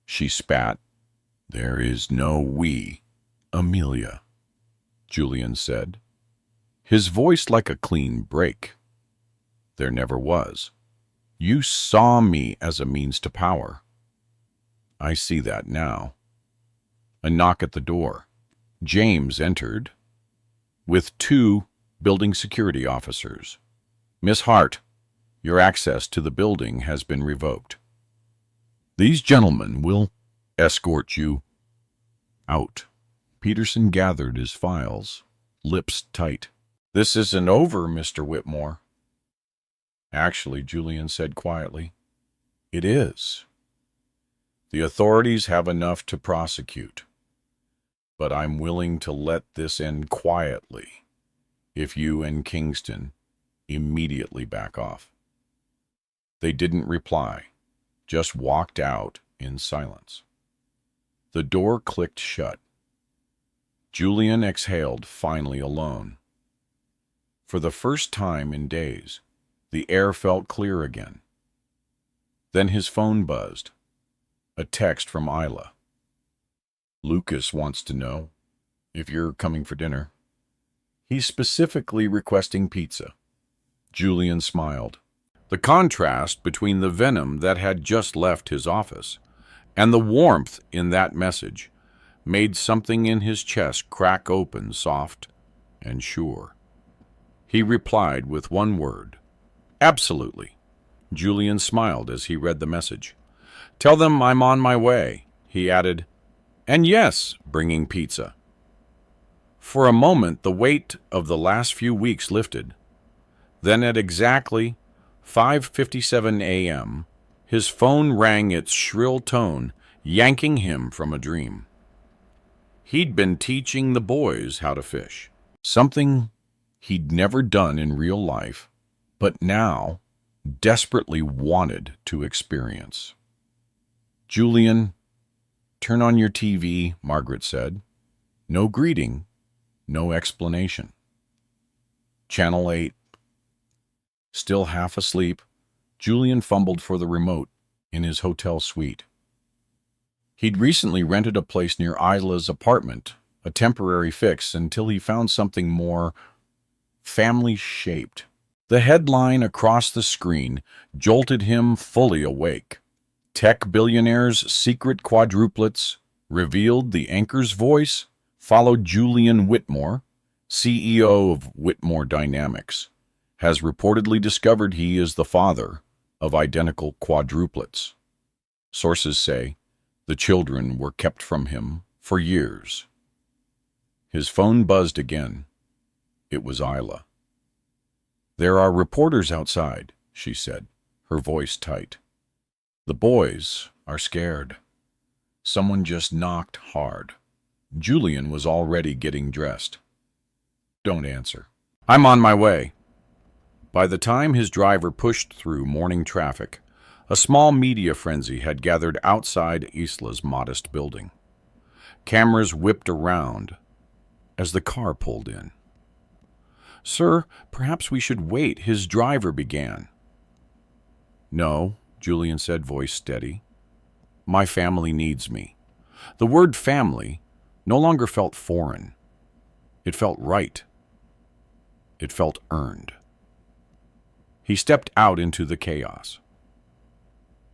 she spat. "There is no we, Amelia," Julian said, his voice like a clean break. "There never was. You saw me as a means to power. I see that now." A knock at the door. James entered with 2 building security officers. "Miss Hart, your access to the building has been revoked. These gentlemen will escort you out." Peterson gathered his files, lips tight. "This isn't over, Mr. Whitmore." "Actually," Julian said quietly, "it is. The authorities have enough to prosecute. But I'm willing to let this end quietly if you and Kingston immediately back off." They didn't reply, just walked out in silence. The door clicked shut. Julian exhaled, finally alone. For the first time in days, the air felt clear again. Then his phone buzzed. A text from Isla. "Lucas wants to know if you're coming for dinner. He's specifically requesting pizza." Julian smiled. The contrast between the venom that had just left his office and the warmth in that message made something in his chest crack open, soft and sure. He replied with one word. "Absolutely." Julian smiled as he read the message. "Tell them I'm on my way," he He added, "And yes, bringing pizza." For a moment, the weight of the last few weeks lifted. Then at exactly 5:57 a.m., his phone rang its shrill tone, yanking him from a dream. He'd been teaching the boys how to fish, something he'd never done in real life, but now desperately wanted to experience. "Julian, turn on your TV," Margaret said. No greeting, no explanation. Channel 8. Still half asleep, Julian fumbled for the remote in his hotel suite. He'd recently rented a place near Isla's apartment, a temporary fix until he found something more family-shaped. The headline across the screen jolted him fully awake. Tech billionaires' secret quadruplets revealed. The anchor's voice followed. Julian Whitmore, CEO of Whitmore Dynamics, has reportedly discovered he is the father of identical quadruplets. Sources say the children were kept from him for years. His phone buzzed again. It was Isla. "There are reporters outside," she said, her voice tight. "The boys are scared. Someone just knocked hard." Julian was already getting dressed. "Don't answer. I'm on my way." By the time his driver pushed through morning traffic, a small media frenzy had gathered outside Isla's modest building. Cameras whipped around as the car pulled in. "Sir, perhaps we should wait," his driver began. "No," Julian said, voice steady. "My family needs me." The word family no longer felt foreign. It felt right. It felt earned. He stepped out into the chaos.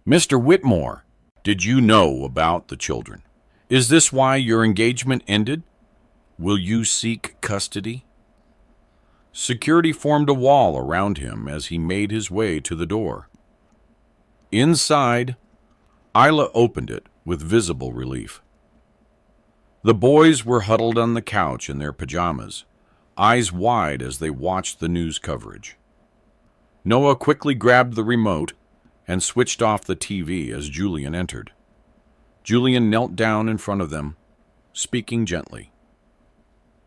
"Mr. Whitmore, did you know about the children? Is this why your engagement ended? Will you seek custody?" Security formed a wall around him as he made his way to the door. Inside, Isla opened it with visible relief. The boys were huddled on the couch in their pajamas, eyes wide as they watched the news coverage. Noah quickly grabbed the remote and switched off the TV as Julian entered. Julian knelt down in front of them, speaking gently.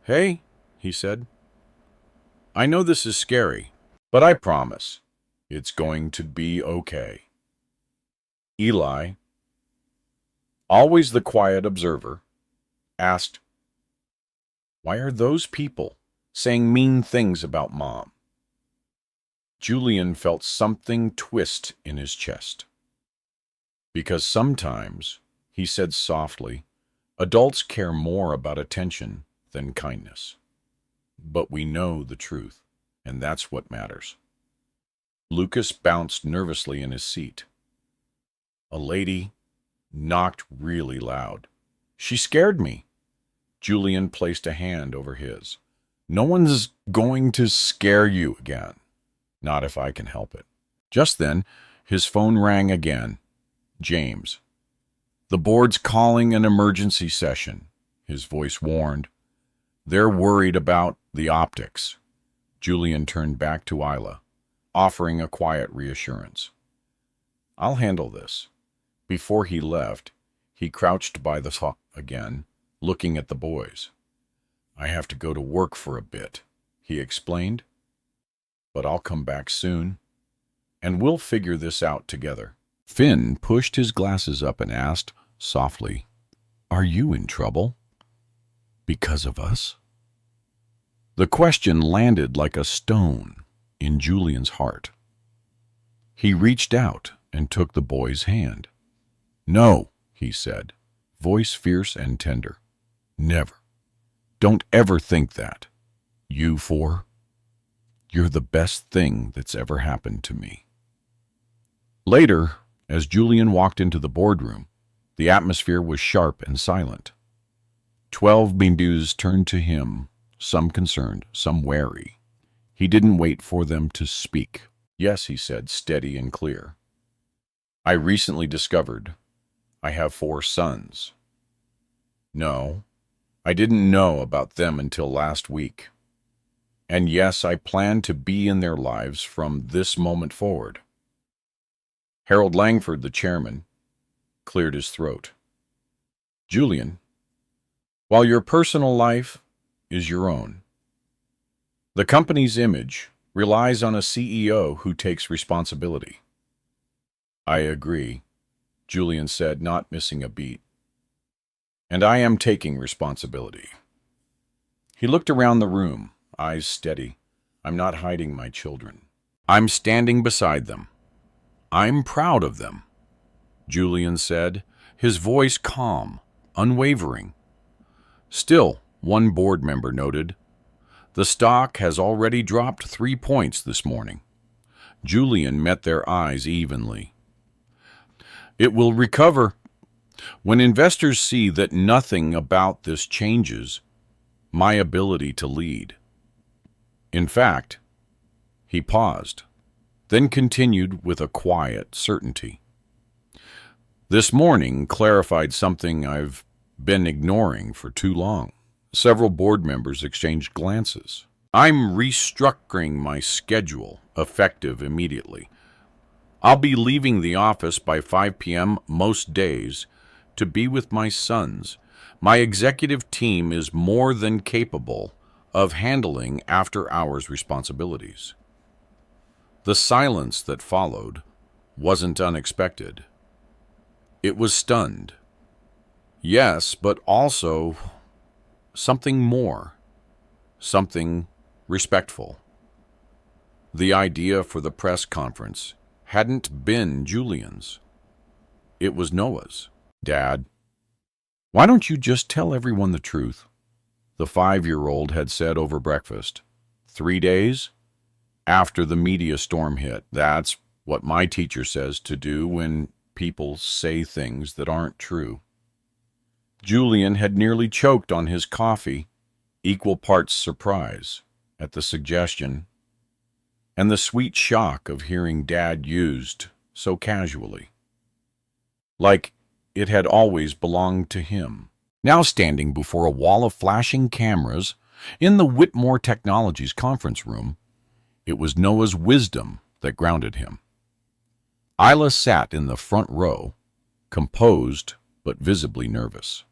"Hey," he said. "I know this is scary, but I promise it's going to be okay." Eli, always the quiet observer, asked, "Why are those people saying mean things about Mom?" Julian felt something twist in his chest. "Because sometimes," he said softly, "adults care more about attention than kindness. But we know the truth, and that's what matters." Lucas bounced nervously in his seat. A lady knocked really loud. "She scared me." Julian placed a hand over his. "No one's going to scare you again. Not if I can help it." Just then, his phone rang again. James. "The board's calling an emergency session," his voice warned. "They're worried about the optics." Julian turned back to Isla, offering a quiet reassurance. "I'll handle this." Before he left, he crouched by the sofa again, looking at the boys. "I have to go to work for a bit," he explained. "But I'll come back soon, and we'll figure this out together." Finn pushed his glasses up and asked, softly, "Are you in trouble? Because of us?" The question landed like a stone in Julian's heart. He reached out and took the boy's hand. "No," he said, voice fierce and tender. "Never. Don't ever think that. You four, you're the best thing that's ever happened to me." Later, as Julian walked into the boardroom, the atmosphere was sharp and silent. 12 Bindus turned to him, some concerned, some wary. He didn't wait for them to speak. "Yes," he said, steady and clear. "I recently discovered I have 4 sons. No, I didn't know about them until last week. And yes, I plan to be in their lives from this moment forward. Harold Langford, the chairman, cleared his throat. Julian, while your personal life is your own, the company's image relies on a CEO who takes responsibility. I agree, Julian said, not missing a beat. And I am taking responsibility. He looked around the room, eyes steady. I'm not hiding my children. I'm standing beside them. I'm proud of them, Julian said, his voice calm, unwavering. Still, one board member noted, the stock has already dropped 3 points this morning. Julian met their eyes evenly. It will recover. When investors see that nothing about this changes my ability to lead. In fact, he paused, then continued with a quiet certainty. This morning clarified something I've been ignoring for too long. Several board members exchanged glances. I'm restructuring my schedule, effective immediately. I'll be leaving the office by 5 p.m. most days to be with my sons. My executive team is more than capable of handling after-hours responsibilities. The silence that followed wasn't unexpected. It was stunned. Yes, but also something more, something respectful. The idea for the press conference hadn't been Julian's. It was Noah's. Dad, why don't you just tell everyone the truth? The 5-year-old had said over breakfast. 3 days after the media storm hit. That's what my teacher says to do when people say things that aren't true. Julian had nearly choked on his coffee, equal parts surprise at the suggestion and the sweet shock of hearing Dad used so casually. Like it had always belonged to him. Now standing before a wall of flashing cameras in the Whitmore Technologies conference room, it was Noah's wisdom that grounded him. Isla sat in the front row, composed but visibly nervous.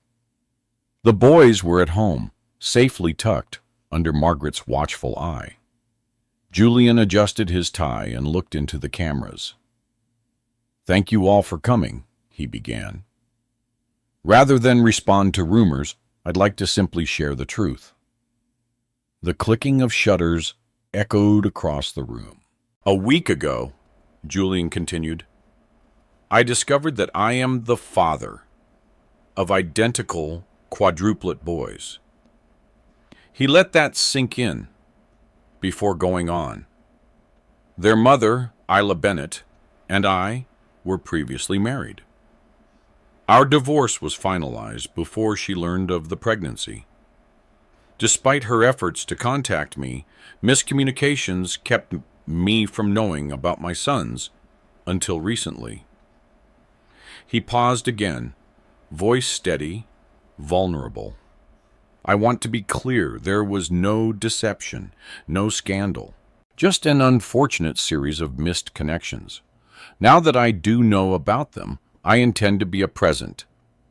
The boys were at home, safely tucked under Margaret's watchful eye. Julian adjusted his tie and looked into the cameras. Thank you all for coming, he began. Rather than respond to rumors, I'd like to simply share the truth. The clicking of shutters echoed across the room. A week ago, Julian continued, I discovered that I am the father of identical quadruplet boys. He let that sink in before going on. Their mother, Isla Bennett, and I were previously married. Our divorce was finalized before she learned of the pregnancy. Despite her efforts to contact me, miscommunications kept me from knowing about my sons until recently. He paused again, voice steady, vulnerable. I want to be clear, there was no deception, no scandal, just an unfortunate series of missed connections. Now that I do know about them, I intend to be a present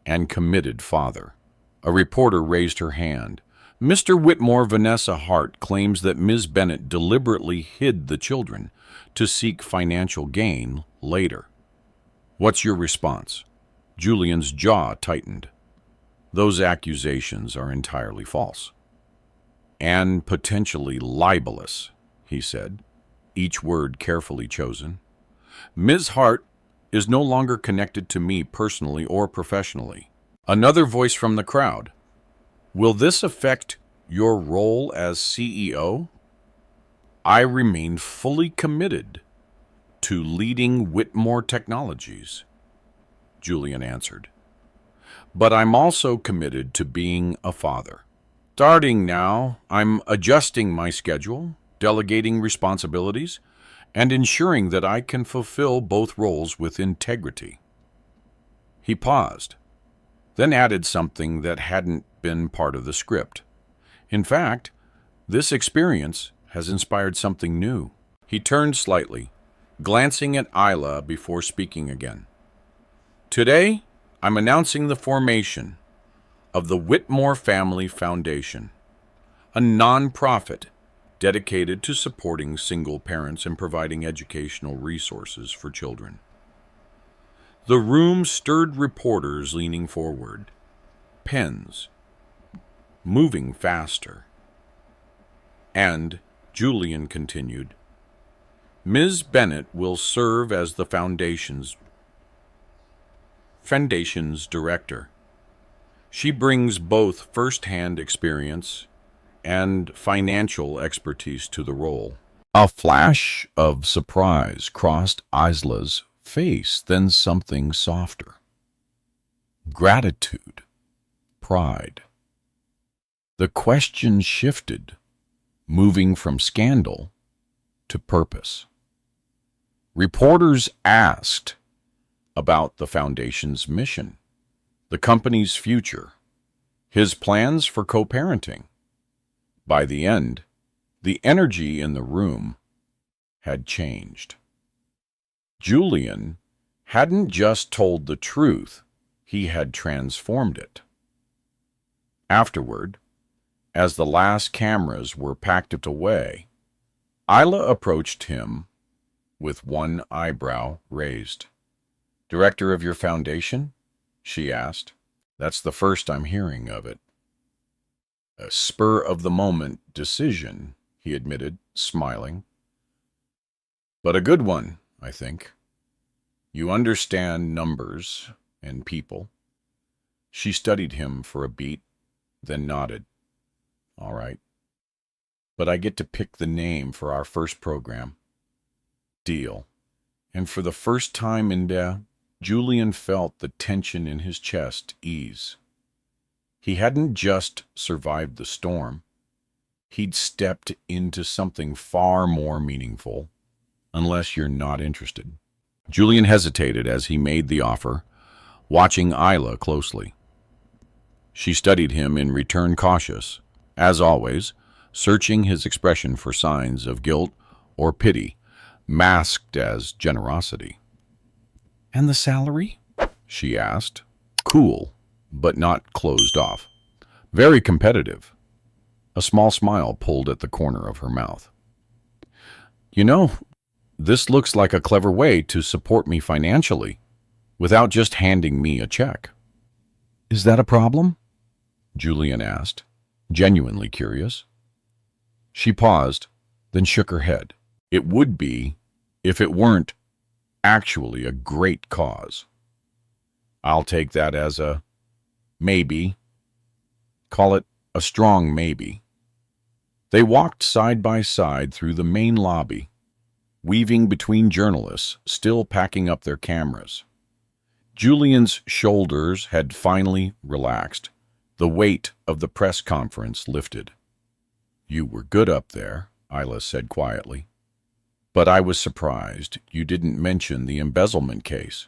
and committed father. A reporter raised her hand. Mr. Whitmore Vanessa Hart claims that Ms. Bennett deliberately hid the children to seek financial gain later. What's your response? Julian's jaw tightened. Those accusations are entirely false. And potentially libelous, he said, each word carefully chosen. Ms. Hart is no longer connected to me personally or professionally. Another voice from the crowd. Will this affect your role as CEO? I remain fully committed to leading Whitmore Technologies, Julian answered. But I'm also committed to being a father. Starting now, I'm adjusting my schedule, delegating responsibilities, and ensuring that I can fulfill both roles with integrity. He paused, then added something that hadn't been part of the script. In fact, this experience has inspired something new. He turned slightly, glancing at Isla before speaking again. Today, I'm announcing the formation of the Whitmore Family Foundation, a non-profit dedicated to supporting single parents and providing educational resources for children. The room stirred reporters leaning forward, pens moving faster. And, Julian continued, Ms. Bennett will serve as the Foundation's director. She brings both first-hand experience and financial expertise to the role. A flash of surprise crossed Isla's face, then something softer. Gratitude. Pride. The question shifted, moving from scandal to purpose. Reporters asked about the Foundation's mission, the company's future, his plans for co-parenting. By the end, the energy in the room had changed. Julian hadn't just told the truth, he had transformed it. Afterward, as the last cameras were packed away, Isla approached him with one eyebrow raised. Director of your foundation? She asked. That's the first I'm hearing of it. A spur-of-the-moment decision, he admitted, smiling. But a good one, I think. You understand numbers and people. She studied him for a beat, then nodded. All right. But I get to pick the name for our first program. Deal. And for the first time in Julian felt the tension in his chest ease. He hadn't just survived the storm. He'd stepped into something far more meaningful, unless you're not interested. Julian hesitated as he made the offer, watching Isla closely. She studied him in return, cautious, as always, searching his expression for signs of guilt or pity, masked as generosity. And the salary? She asked. Cool, but not closed off. Very competitive. A small smile pulled at the corner of her mouth. You know, this looks like a clever way to support me financially, without just handing me a check. Is that a problem? Julian asked, genuinely curious. She paused, then shook her head. It would be if it weren't actually a great cause. I'll take that as a maybe. Call it a strong maybe. They walked side by side through the main lobby, weaving between journalists still packing up their cameras. Julian's shoulders had finally relaxed. The weight of the press conference lifted. You were good up there, Isla said quietly. But I was surprised you didn't mention the embezzlement case.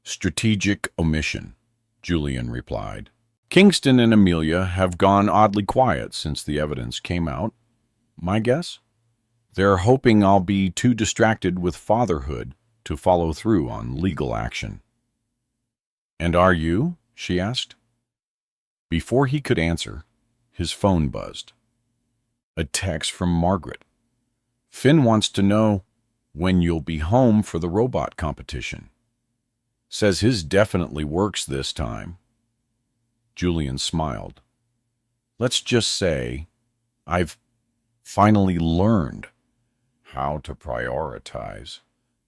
Strategic omission, Julian replied. Kingston and Amelia have gone oddly quiet since the evidence came out. My guess? They're hoping I'll be too distracted with fatherhood to follow through on legal action. And are you? She asked. Before he could answer, his phone buzzed. A text from Margaret. Finn wants to know when you'll be home for the robot competition. Says his definitely works this time. Julian smiled. Let's just say I've finally learned how to prioritize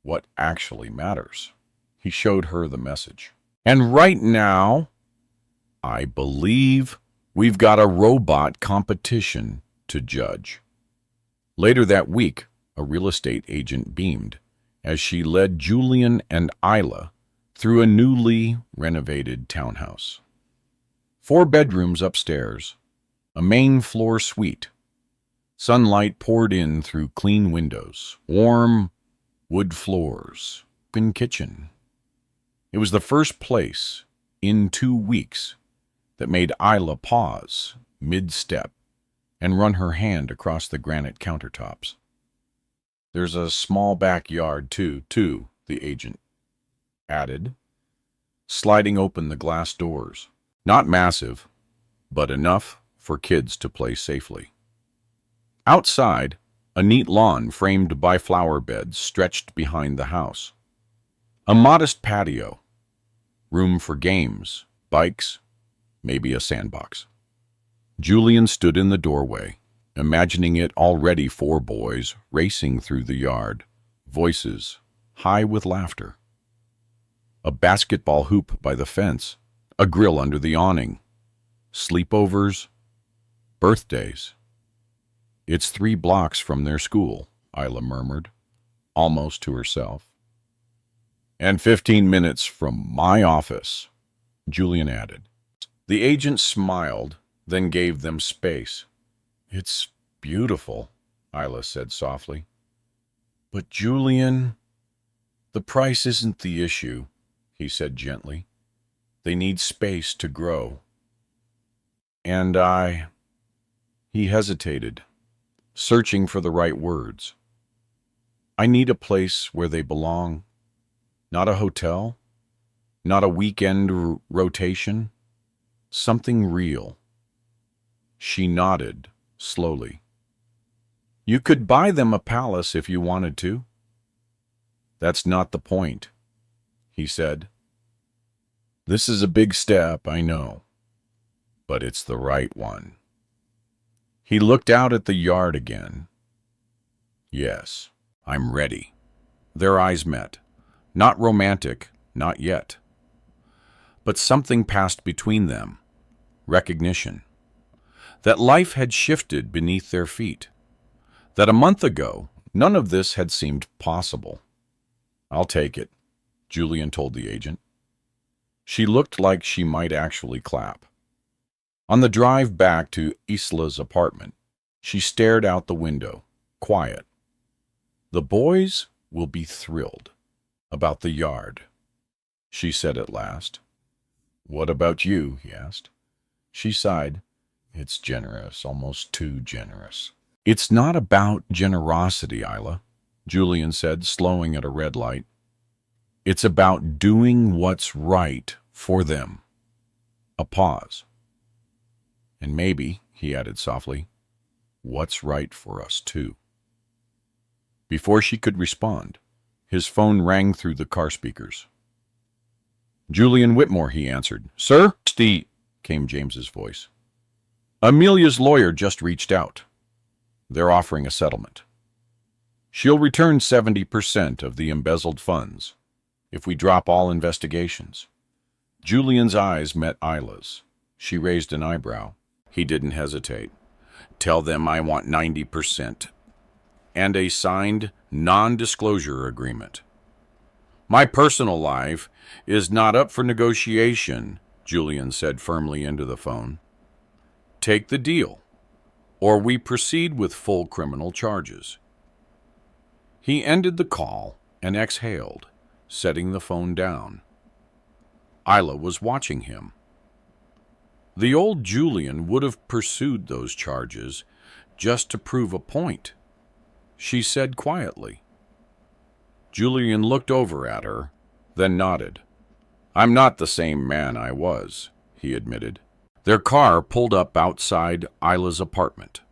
what actually matters. He showed her the message. And right now, I believe we've got a robot competition to judge. Later that week, a real estate agent beamed as she led Julian and Isla through a newly renovated townhouse. 4 bedrooms upstairs, a main floor suite. Sunlight poured in through clean windows, warm wood floors, open kitchen. It was the first place in 2 weeks that made Isla pause mid-step and run her hand across the granite countertops. There's a small backyard, too, the agent added, sliding open the glass doors. Not massive, but enough for kids to play safely. Outside, a neat lawn framed by flower beds stretched behind the house. A modest patio, room for games, bikes, maybe a sandbox. Julian stood in the doorway, imagining it already 4 boys racing through the yard, voices high with laughter. A basketball hoop by the fence, a grill under the awning, sleepovers, birthdays. It's 3 blocks from their school, Isla murmured, almost to herself. And 15 minutes from my office, Julian added. The agent smiled, then gave them space. It's beautiful, Isla said softly. But Julian, the price isn't the issue, he said gently. They need space to grow. And he hesitated, searching for the right words. I need a place where they belong. Not a hotel, not a weekend rotation, something real. She nodded slowly. You could buy them a palace if you wanted to. That's not the point, he said. This is a big step, I know, but it's the right one. He looked out at the yard again. Yes, I'm ready. Their eyes met. Not romantic, not yet. But something passed between them. Recognition. That life had shifted beneath their feet. That a month ago, none of this had seemed possible. I'll take it, Julian told the agent. She looked like she might actually clap. On the drive back to Isla's apartment, she stared out the window, quiet. The boys will be thrilled. About the yard, she said at last. What about you? He asked. She sighed. It's generous, almost too generous. It's not about generosity, Isla, Julian said, slowing at a red light. It's about doing what's right for them. A pause. And maybe, he added softly, what's right for us too. Before she could respond, his phone rang through the car speakers. Julian Whitmore, he answered. Sir? Steve, came James's voice. Amelia's lawyer just reached out. They're offering a settlement. She'll return 70% of the embezzled funds if we drop all investigations. Julian's eyes met Isla's. She raised an eyebrow. He didn't hesitate. Tell them I want 90%. And a signed non-disclosure agreement. My personal life is not up for negotiation, Julian said firmly into the phone. Take the deal, or we proceed with full criminal charges. He ended the call and exhaled, setting the phone down. Isla was watching him. The old Julian would have pursued those charges just to prove a point. She said quietly. Julian looked over at her, then nodded. I'm not the same man I was, he admitted. Their car pulled up outside Isla's apartment.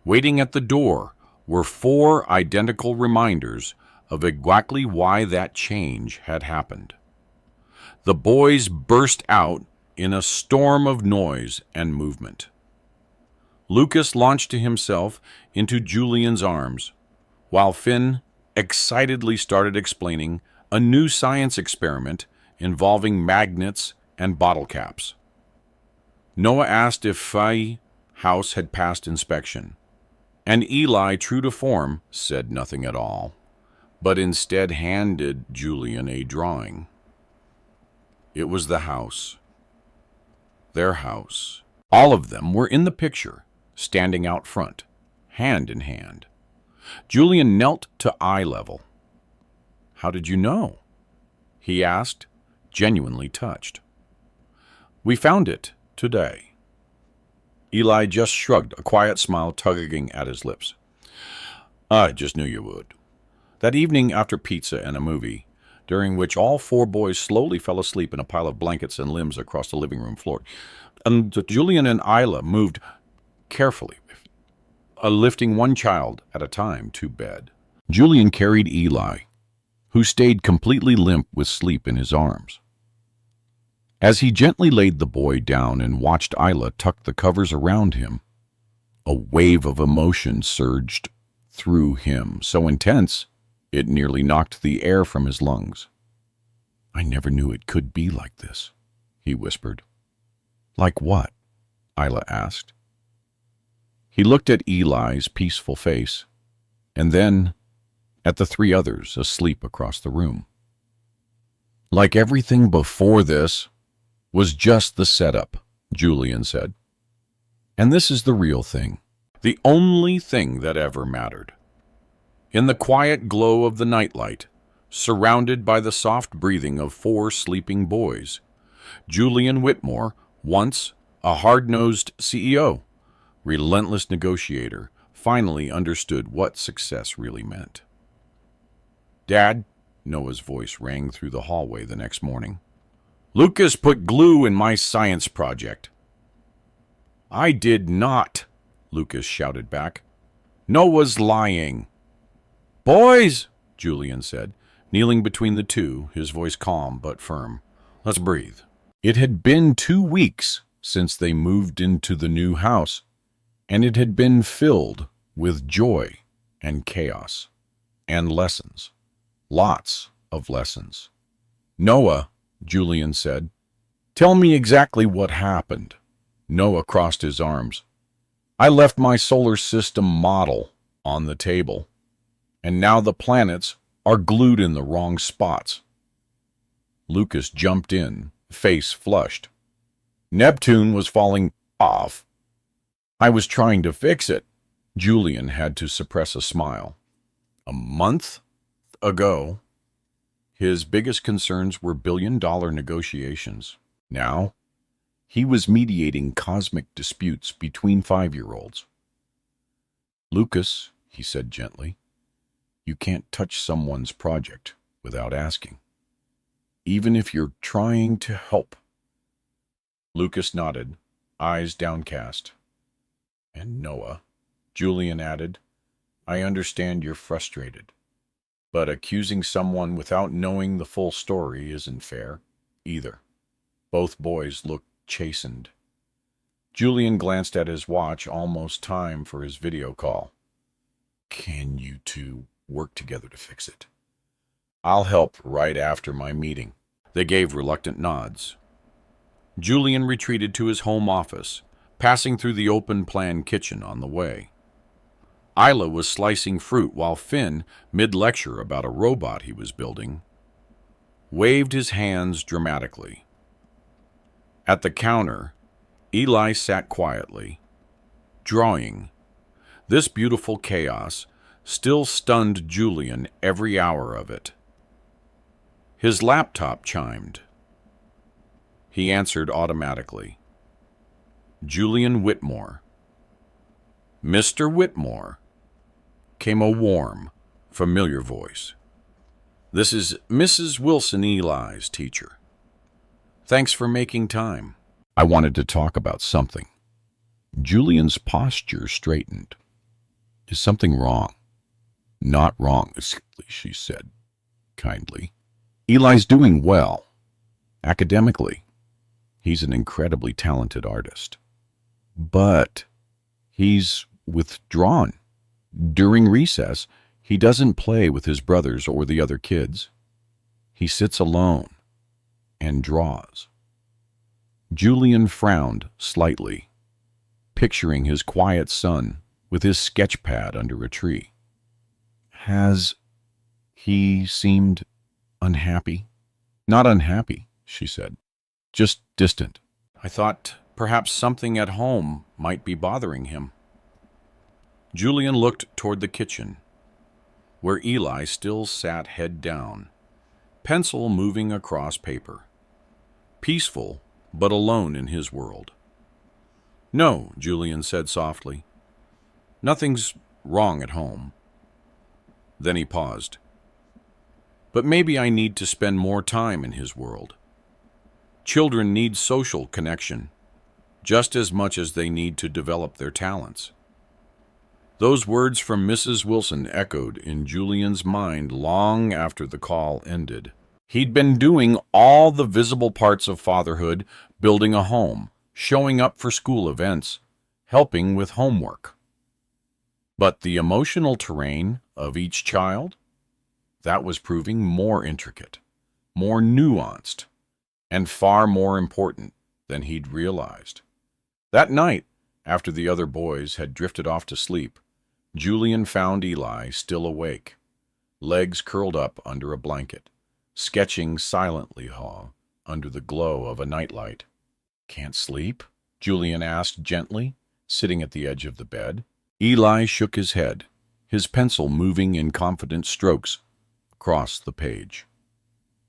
Waiting at the door were 4 identical reminders of exactly why that change had happened. The boys burst out in a storm of noise and movement. Lucas launched himself into Julian's arms, while Finn excitedly started explaining a new science experiment involving magnets and bottle caps. Noah asked if Faye's house had passed inspection, and Eli, true to form, said nothing at all, but instead handed Julian a drawing. It was the house. Their house. All of them were in the picture, standing out front, hand in hand. Julian knelt to eye level. How did you know? He asked, genuinely touched. We found it today. Eli just shrugged, a quiet smile tugging at his lips. I just knew you would. That evening after pizza and a movie, during which all four boys slowly fell asleep in a pile of blankets and limbs across the living room floor, and Julian and Isla moved carefully, lifting one child at a time to bed. Julian carried Eli, who stayed completely limp with sleep in his arms. As he gently laid the boy down and watched Isla tuck the covers around him, a wave of emotion surged through him, so intense it nearly knocked the air from his lungs. I never knew it could be like this, he whispered. Like what? Isla asked. He looked at Eli's peaceful face, and then at the three others asleep across the room. Like everything before this was just the setup, Julian said. And this is the real thing, the only thing that ever mattered. In the quiet glow of the nightlight, surrounded by the soft breathing of four sleeping boys, Julian Whitmore, once a hard-nosed CEO, relentless negotiator, finally understood what success really meant. Dad, Noah's voice rang through the hallway the next morning. Lucas put glue in my science project. I did not, Lucas shouted back. Noah's lying. Boys, Julian said, kneeling between the two, his voice calm but firm. Let's breathe. It had been 2 weeks since they moved into the new house, and it had been filled with joy and chaos and lessons. Lots of lessons. Noah, Julian said, tell me exactly what happened. Noah crossed his arms. I left my solar system model on the table, and now the planets are glued in the wrong spots. Lucas jumped in, face flushed. Neptune was falling off. I was trying to fix it. Julian had to suppress a smile. A month ago, his biggest concerns were billion-dollar negotiations. Now, he was mediating cosmic disputes between 5-year-olds. Lucas, he said gently, you can't touch someone's project without asking, even if you're trying to help. Lucas nodded, eyes downcast. And Noah, Julian added, I understand you're frustrated, but accusing someone without knowing the full story isn't fair, either. Both boys looked chastened. Julian glanced at his watch, almost time for his video call. Can you two work together to fix it? I'll help right after my meeting. They gave reluctant nods. Julian retreated to his home office, passing through the open-plan kitchen on the way. Isla was slicing fruit while Finn, mid-lecture about a robot he was building, waved his hands dramatically. At the counter, Eli sat quietly, drawing. This beautiful chaos still stunned Julian every hour of it. His laptop chimed. He answered automatically. Julian Whitmore. Mr. Whitmore, came a warm, familiar voice. This is Mrs. Wilson Eli's teacher. Thanks for making time. I wanted to talk about something. Julian's posture straightened. Is something wrong? Not wrong, she said, kindly. Eli's doing well. Academically, he's an incredibly talented artist. But he's withdrawn. During recess, he doesn't play with his brothers or the other kids. He sits alone and draws. Julian frowned slightly, picturing his quiet son with his sketch pad under a tree. Has he seemed unhappy? Not unhappy, she said. Just distant. I thought perhaps something at home might be bothering him. Julian looked toward the kitchen, where Eli still sat head down, pencil moving across paper. Peaceful, but alone in his world. "No," Julian said softly. "Nothing's wrong at home." Then he paused. "But maybe I need to spend more time in his world. Children need social connection, just as much as they need to develop their talents." Those words from Mrs. Wilson echoed in Julian's mind long after the call ended. He'd been doing all the visible parts of fatherhood, building a home, showing up for school events, helping with homework. But the emotional terrain of each child, that was proving more intricate, more nuanced, and far more important than he'd realized. That night, after the other boys had drifted off to sleep, Julian found Eli still awake, legs curled up under a blanket, sketching silently under the glow of a nightlight. "Can't sleep?" Julian asked gently, sitting at the edge of the bed. Eli shook his head, his pencil moving in confident strokes across the page.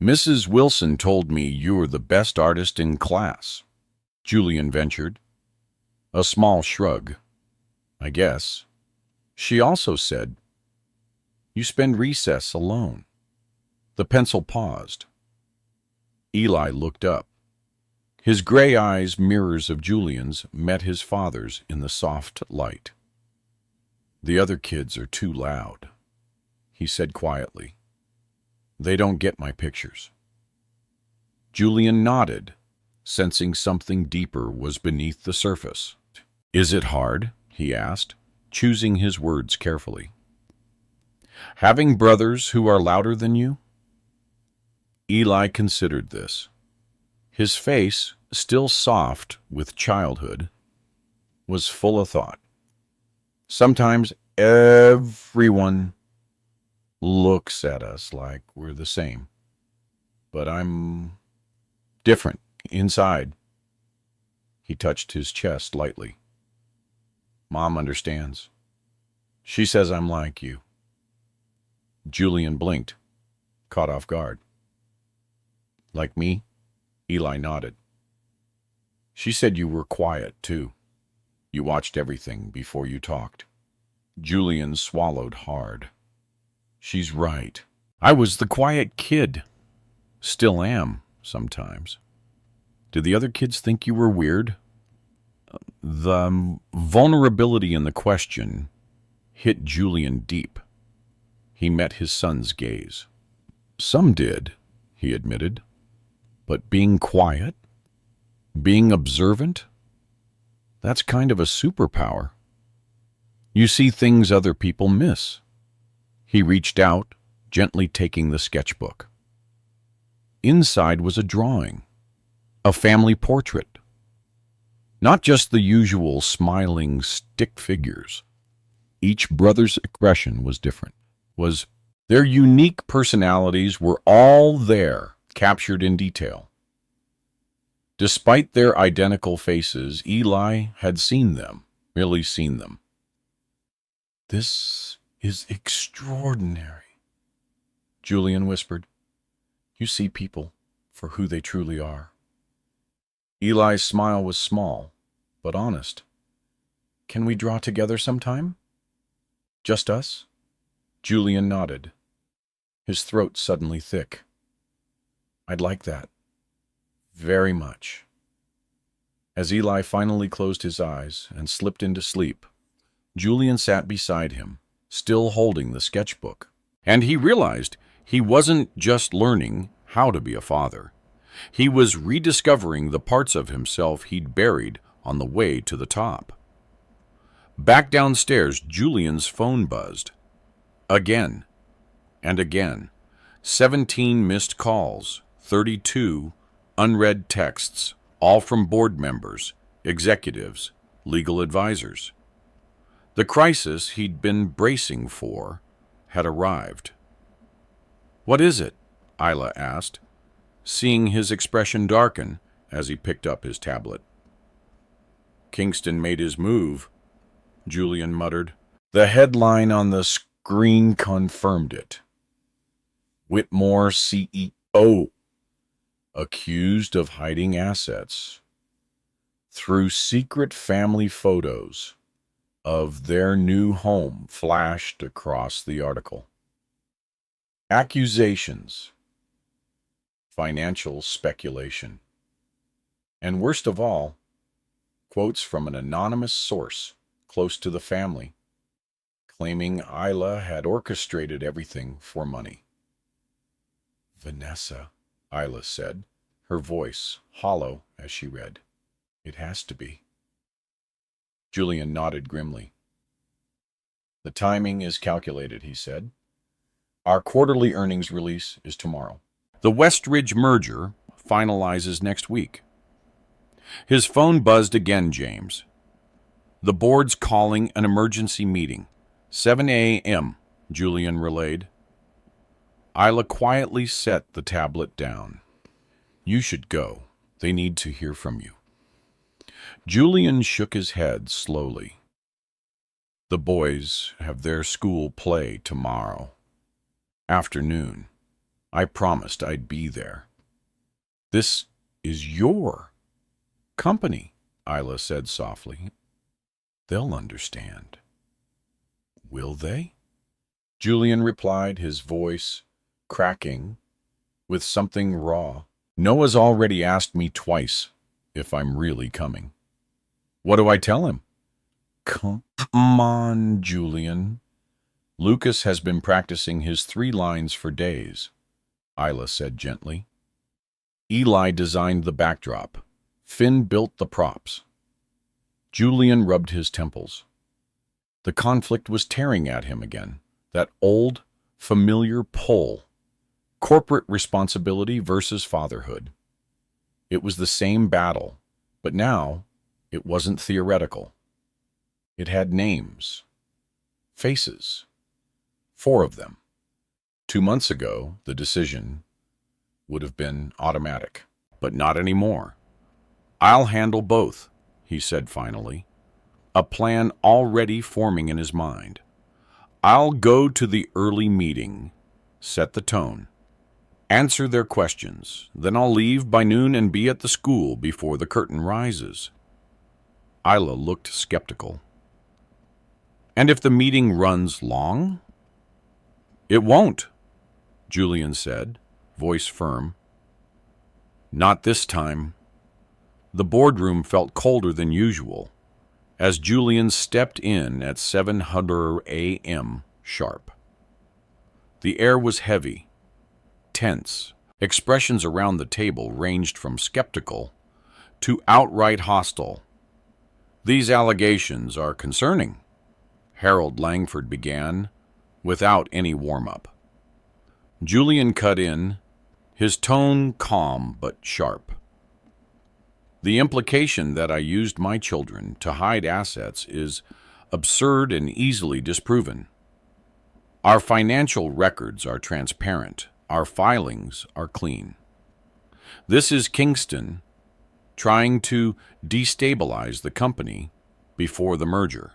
"Mrs. Wilson told me you're the best artist in class," Julian ventured. A small shrug. "I guess. She also said you spend recess alone." The pencil paused. Eli looked up. His gray eyes, mirrors of Julian's, met his father's in the soft light. "The other kids are too loud," he said quietly. "They don't get my pictures." Julian nodded, sensing something deeper was beneath the surface. "Is it hard?" he asked, choosing his words carefully. "Having brothers who are louder than you?" Eli considered this. His face, still soft with childhood, was full of thought. "Sometimes everyone looks at us like we're the same, but I'm different inside." He touched his chest lightly. "Mom understands. She says I'm like you." Julian blinked, caught off guard. "Like me?" Eli nodded. "She said you were quiet, too. You watched everything before you talked." Julian swallowed hard. "She's right. I was the quiet kid. Still am, sometimes." "Did the other kids think you were weird?" The vulnerability in the question hit Julian deep. He met his son's gaze. "Some did," he admitted. "But being quiet, being observant, that's kind of a superpower. You see things other people miss." He reached out, gently taking the sketchbook. Inside was a drawing, a family portrait. Not just the usual smiling stick figures. Each brother's expression was different. Their unique personalities were all there, captured in detail. Despite their identical faces, Eli had seen them, really seen them. "This is extraordinary," Julian whispered. "You see people for who they truly are." Eli's smile was small, but honest. "Can we draw together sometime? Just us?" Julian nodded, his throat suddenly thick. "I'd like that. Very much." As Eli finally closed his eyes and slipped into sleep, Julian sat beside him, still holding the sketchbook. And he realized he wasn't just learning how to be a father. He was rediscovering the parts of himself he'd buried on the way to the top. Back downstairs, Julian's phone buzzed. Again and again. 17 missed calls, 32 unread texts, all from board members, executives, legal advisors. The crisis he'd been bracing for had arrived. "What is it?" Isla asked, seeing his expression darken as he picked up his tablet. "Kingston made his move," Julian muttered. The headline on the screen confirmed it. "Whitmore CEO accused of hiding assets through secret family photos of their new home flashed across the article. Accusations, financial speculation, and worst of all, quotes from an anonymous source close to the family, claiming Isla had orchestrated everything for money. Vanessa, Isla said, her voice hollow as she read. It has to be. Julian nodded grimly. The timing is calculated, he said. Our quarterly earnings release is tomorrow. The Westridge merger finalizes next week. His phone buzzed again, James. The board's calling an emergency meeting. 7 a.m., Julian relayed. Isla quietly set the tablet down. You should go. They need to hear from you. Julian shook his head slowly. The boys have their school play tomorrow afternoon. I promised I'd be there. This is your company, Isla said softly. They'll understand. Will they? Julian replied, his voice cracking with something raw. Noah's already asked me twice if I'm really coming. What do I tell him? Come on, Julian. Lucas has been practicing his 3 lines for days, Isla said gently. Eli designed the backdrop. Finn built the props. Julian rubbed his temples. The conflict was tearing at him again, that old, familiar pull. Corporate responsibility versus fatherhood. It was the same battle, but now it wasn't theoretical. It had names, faces, 4 of them. 2 months ago, the decision would have been automatic, but not anymore. I'll handle both, he said finally, a plan already forming in his mind. I'll go to the early meeting, set the tone, answer their questions, then I'll leave by noon and be at the school before the curtain rises. Isla looked skeptical. And if the meeting runs long? It won't, Julian said, voice firm. Not this time. The boardroom felt colder than usual as Julian stepped in at 7:00 a.m. sharp. The air was heavy, tense. Expressions around the table ranged from skeptical to outright hostile. These allegations are concerning, Harold Langford began, without any warm-up. Julian cut in, his tone calm but sharp. The implication that I used my children to hide assets is absurd and easily disproven. Our financial records are transparent. Our filings are clean. This is Kingston trying to destabilize the company before the merger.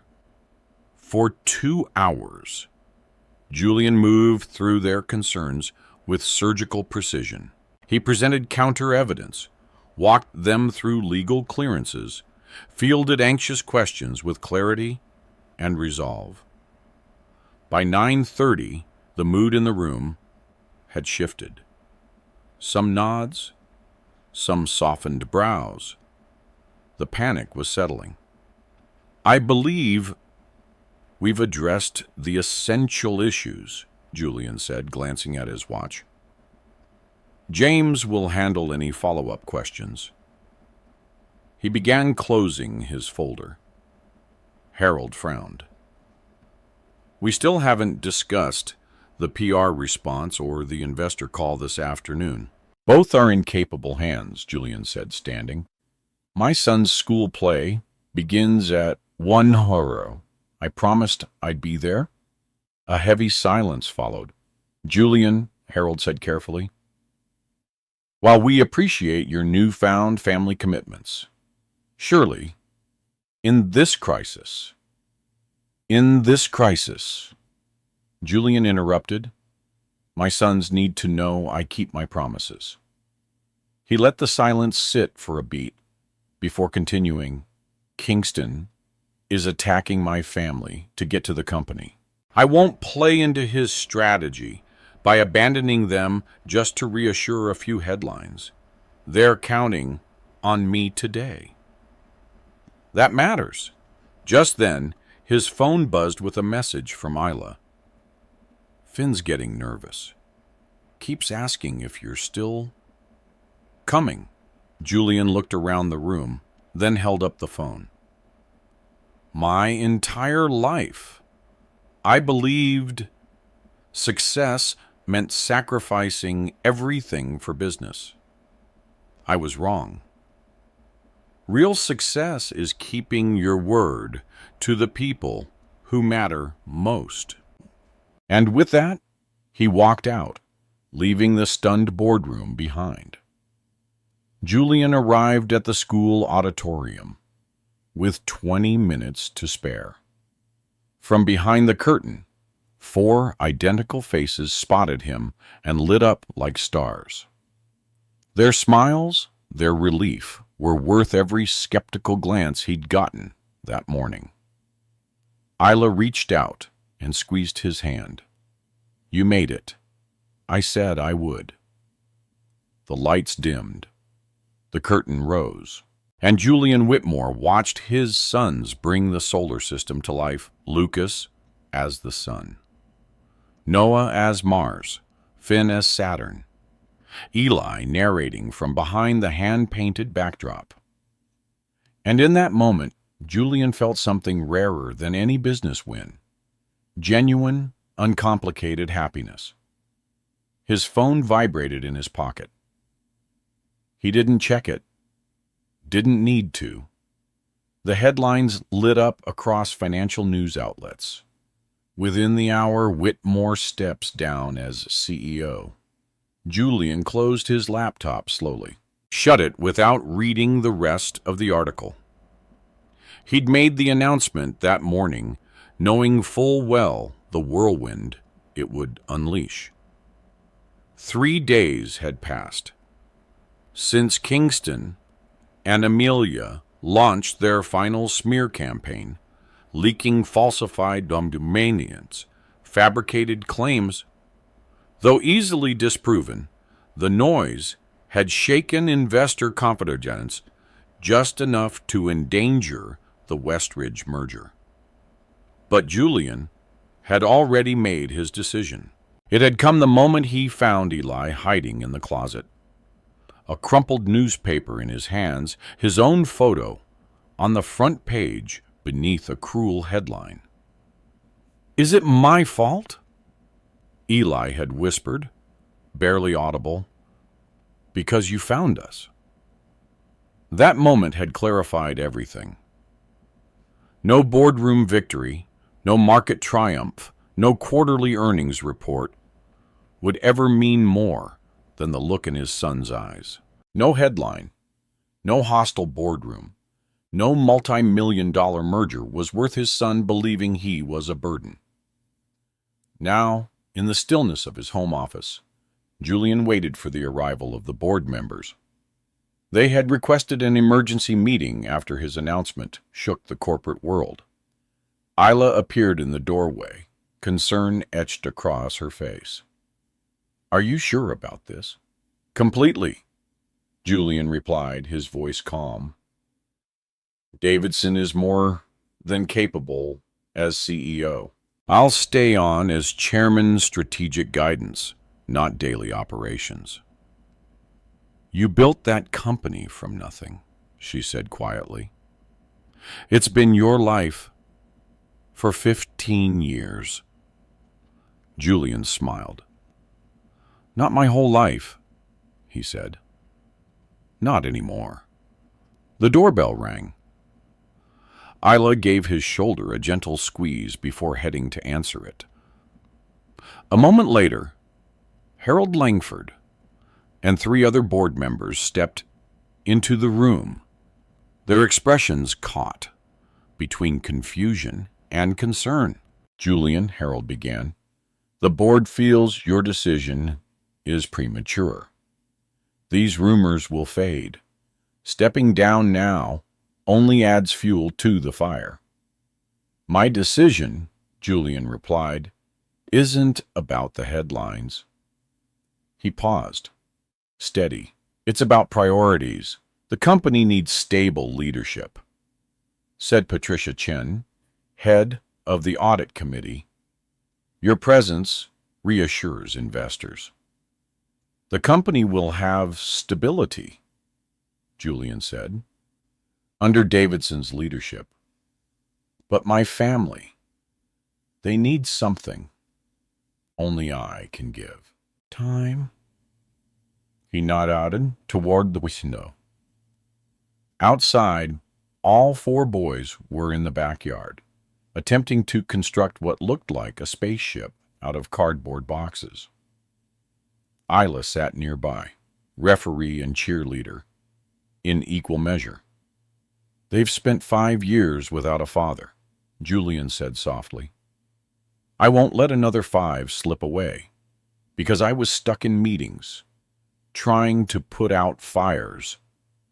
For 2 hours, Julian moved through their concerns with surgical precision. He presented counter-evidence, walked them through legal clearances, fielded anxious questions with clarity and resolve. By 9:30, the mood in the room had shifted. Some nods, some softened brows. The panic was settling. I believe we've addressed the essential issues, Julian said, glancing at his watch. James will handle any follow-up questions. He began closing his folder. Harold frowned. We still haven't discussed the PR response or the investor call this afternoon. Both are in capable hands, Julian said, standing. My son's school play begins at 1:00. I promised I'd be there. A heavy silence followed. Julian, Harold said carefully, while we appreciate your newfound family commitments, surely, in this crisis, Julian interrupted, my sons need to know I keep my promises. He let the silence sit for a beat before continuing, Kingston is attacking my family to get to the company. I won't play into his strategy by abandoning them just to reassure a few headlines. They're counting on me today. That matters. Just then, his phone buzzed with a message from Isla. Finn's getting nervous. Keeps asking if you're still coming. Julian looked around the room, then held up the phone. My entire life, I believed success meant sacrificing everything for business. I was wrong. Real success is keeping your word to the people who matter most. And with that, he walked out, leaving the stunned boardroom behind. Julian arrived at the school auditorium with 20 minutes to spare. From behind the curtain, 4 identical faces spotted him and lit up like stars. Their smiles, their relief, were worth every skeptical glance he'd gotten that morning. Isla reached out and squeezed his hand. You made it. I said I would. The lights dimmed. The curtain rose, and Julian Whitmore watched his sons bring the solar system to life, Lucas as the sun, Noah as Mars, Finn as Saturn, Eli narrating from behind the hand-painted backdrop. And in that moment, Julian felt something rarer than any business win. Genuine, uncomplicated happiness. His phone vibrated in his pocket. He didn't check it. Didn't need to. The headlines lit up across financial news outlets. Within the hour, Whitmore steps down as CEO. Julian closed his laptop slowly, shut it without reading the rest of the article. He'd made the announcement that morning, knowing full well the whirlwind it would unleash. 3 days had passed since Kingston and Amelia launched their final smear campaign, leaking falsified dominions, fabricated claims. Though easily disproven, the noise had shaken investor confidence just enough to endanger the Westridge merger. But Julian had already made his decision. It had come the moment he found Eli hiding in the closet. A crumpled newspaper in his hands, his own photo on the front page beneath a cruel headline. Is it my fault? Eli had whispered, barely audible, because you found us. That moment had clarified everything. No boardroom victory, no market triumph, no quarterly earnings report would ever mean more than the look in his son's eyes. No headline, no hostile boardroom, no multi-million-dollar merger was worth his son believing he was a burden. Now, in the stillness of his home office, Julian waited for the arrival of the board members. They had requested an emergency meeting after his announcement shook the corporate world. Isla appeared in the doorway, concern etched across her face. Are you sure about this? Completely, Julian replied, his voice calm. Davidson is more than capable as CEO. I'll stay on as chairman strategic guidance, not daily operations. You built that company from nothing, she said quietly. It's been your life for 15 years. Julian smiled. Not my whole life, he said. Not anymore. The doorbell rang. Isla gave his shoulder a gentle squeeze before heading to answer it. A moment later, Harold Langford and 3 other board members stepped into the room. Their expressions caught between confusion and concern. Julian, Harold began, the board feels your decision is premature. These rumors will fade. Stepping down now only adds fuel to the fire. My decision, Julian replied, isn't about the headlines. He paused. Steady. It's about priorities. The company needs stable leadership, said Patricia Chen, head of the audit committee. Your presence reassures investors. The company will have stability, Julian said, under Davidson's leadership. But my family, they need something only I can give. Time? He nodded toward the window. Outside, all four boys were in the backyard, attempting to construct what looked like a spaceship out of cardboard boxes. Isla sat nearby, referee and cheerleader, in equal measure. They've spent 5 years without a father, Julian said softly. I won't let another 5 slip away, because I was stuck in meetings, trying to put out fires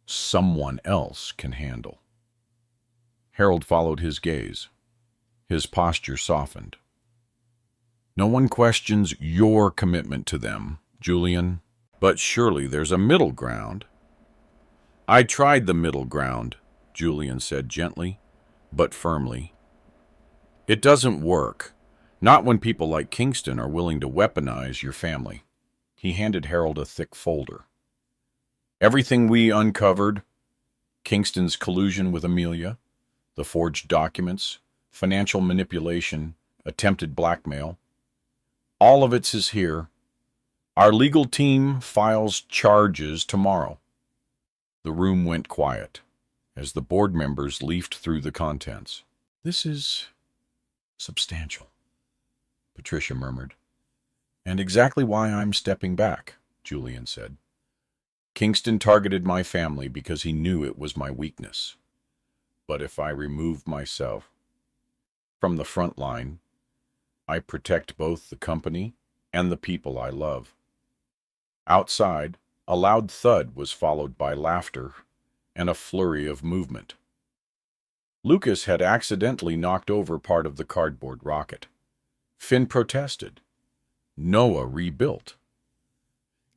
someone else can handle. Harold followed his gaze. His posture softened. No one questions your commitment to them, Julian, but surely there's a middle ground. I tried the middle ground, Julian said gently, but firmly. It doesn't work, not when people like Kingston are willing to weaponize your family. He handed Harold a thick folder. Everything we uncovered, Kingston's collusion with Amelia, the forged documents, financial manipulation, attempted blackmail, all of it is here. Our legal team files charges tomorrow. The room went quiet as the board members leafed through the contents. This is substantial, Patricia murmured. And exactly why I'm stepping back, Julian said. Kingston targeted my family because he knew it was my weakness. But if I remove myself from the front line, I protect both the company and the people I love. Outside, a loud thud was followed by laughter and a flurry of movement. Lucas had accidentally knocked over part of the cardboard rocket. Finn protested. Noah rebuilt.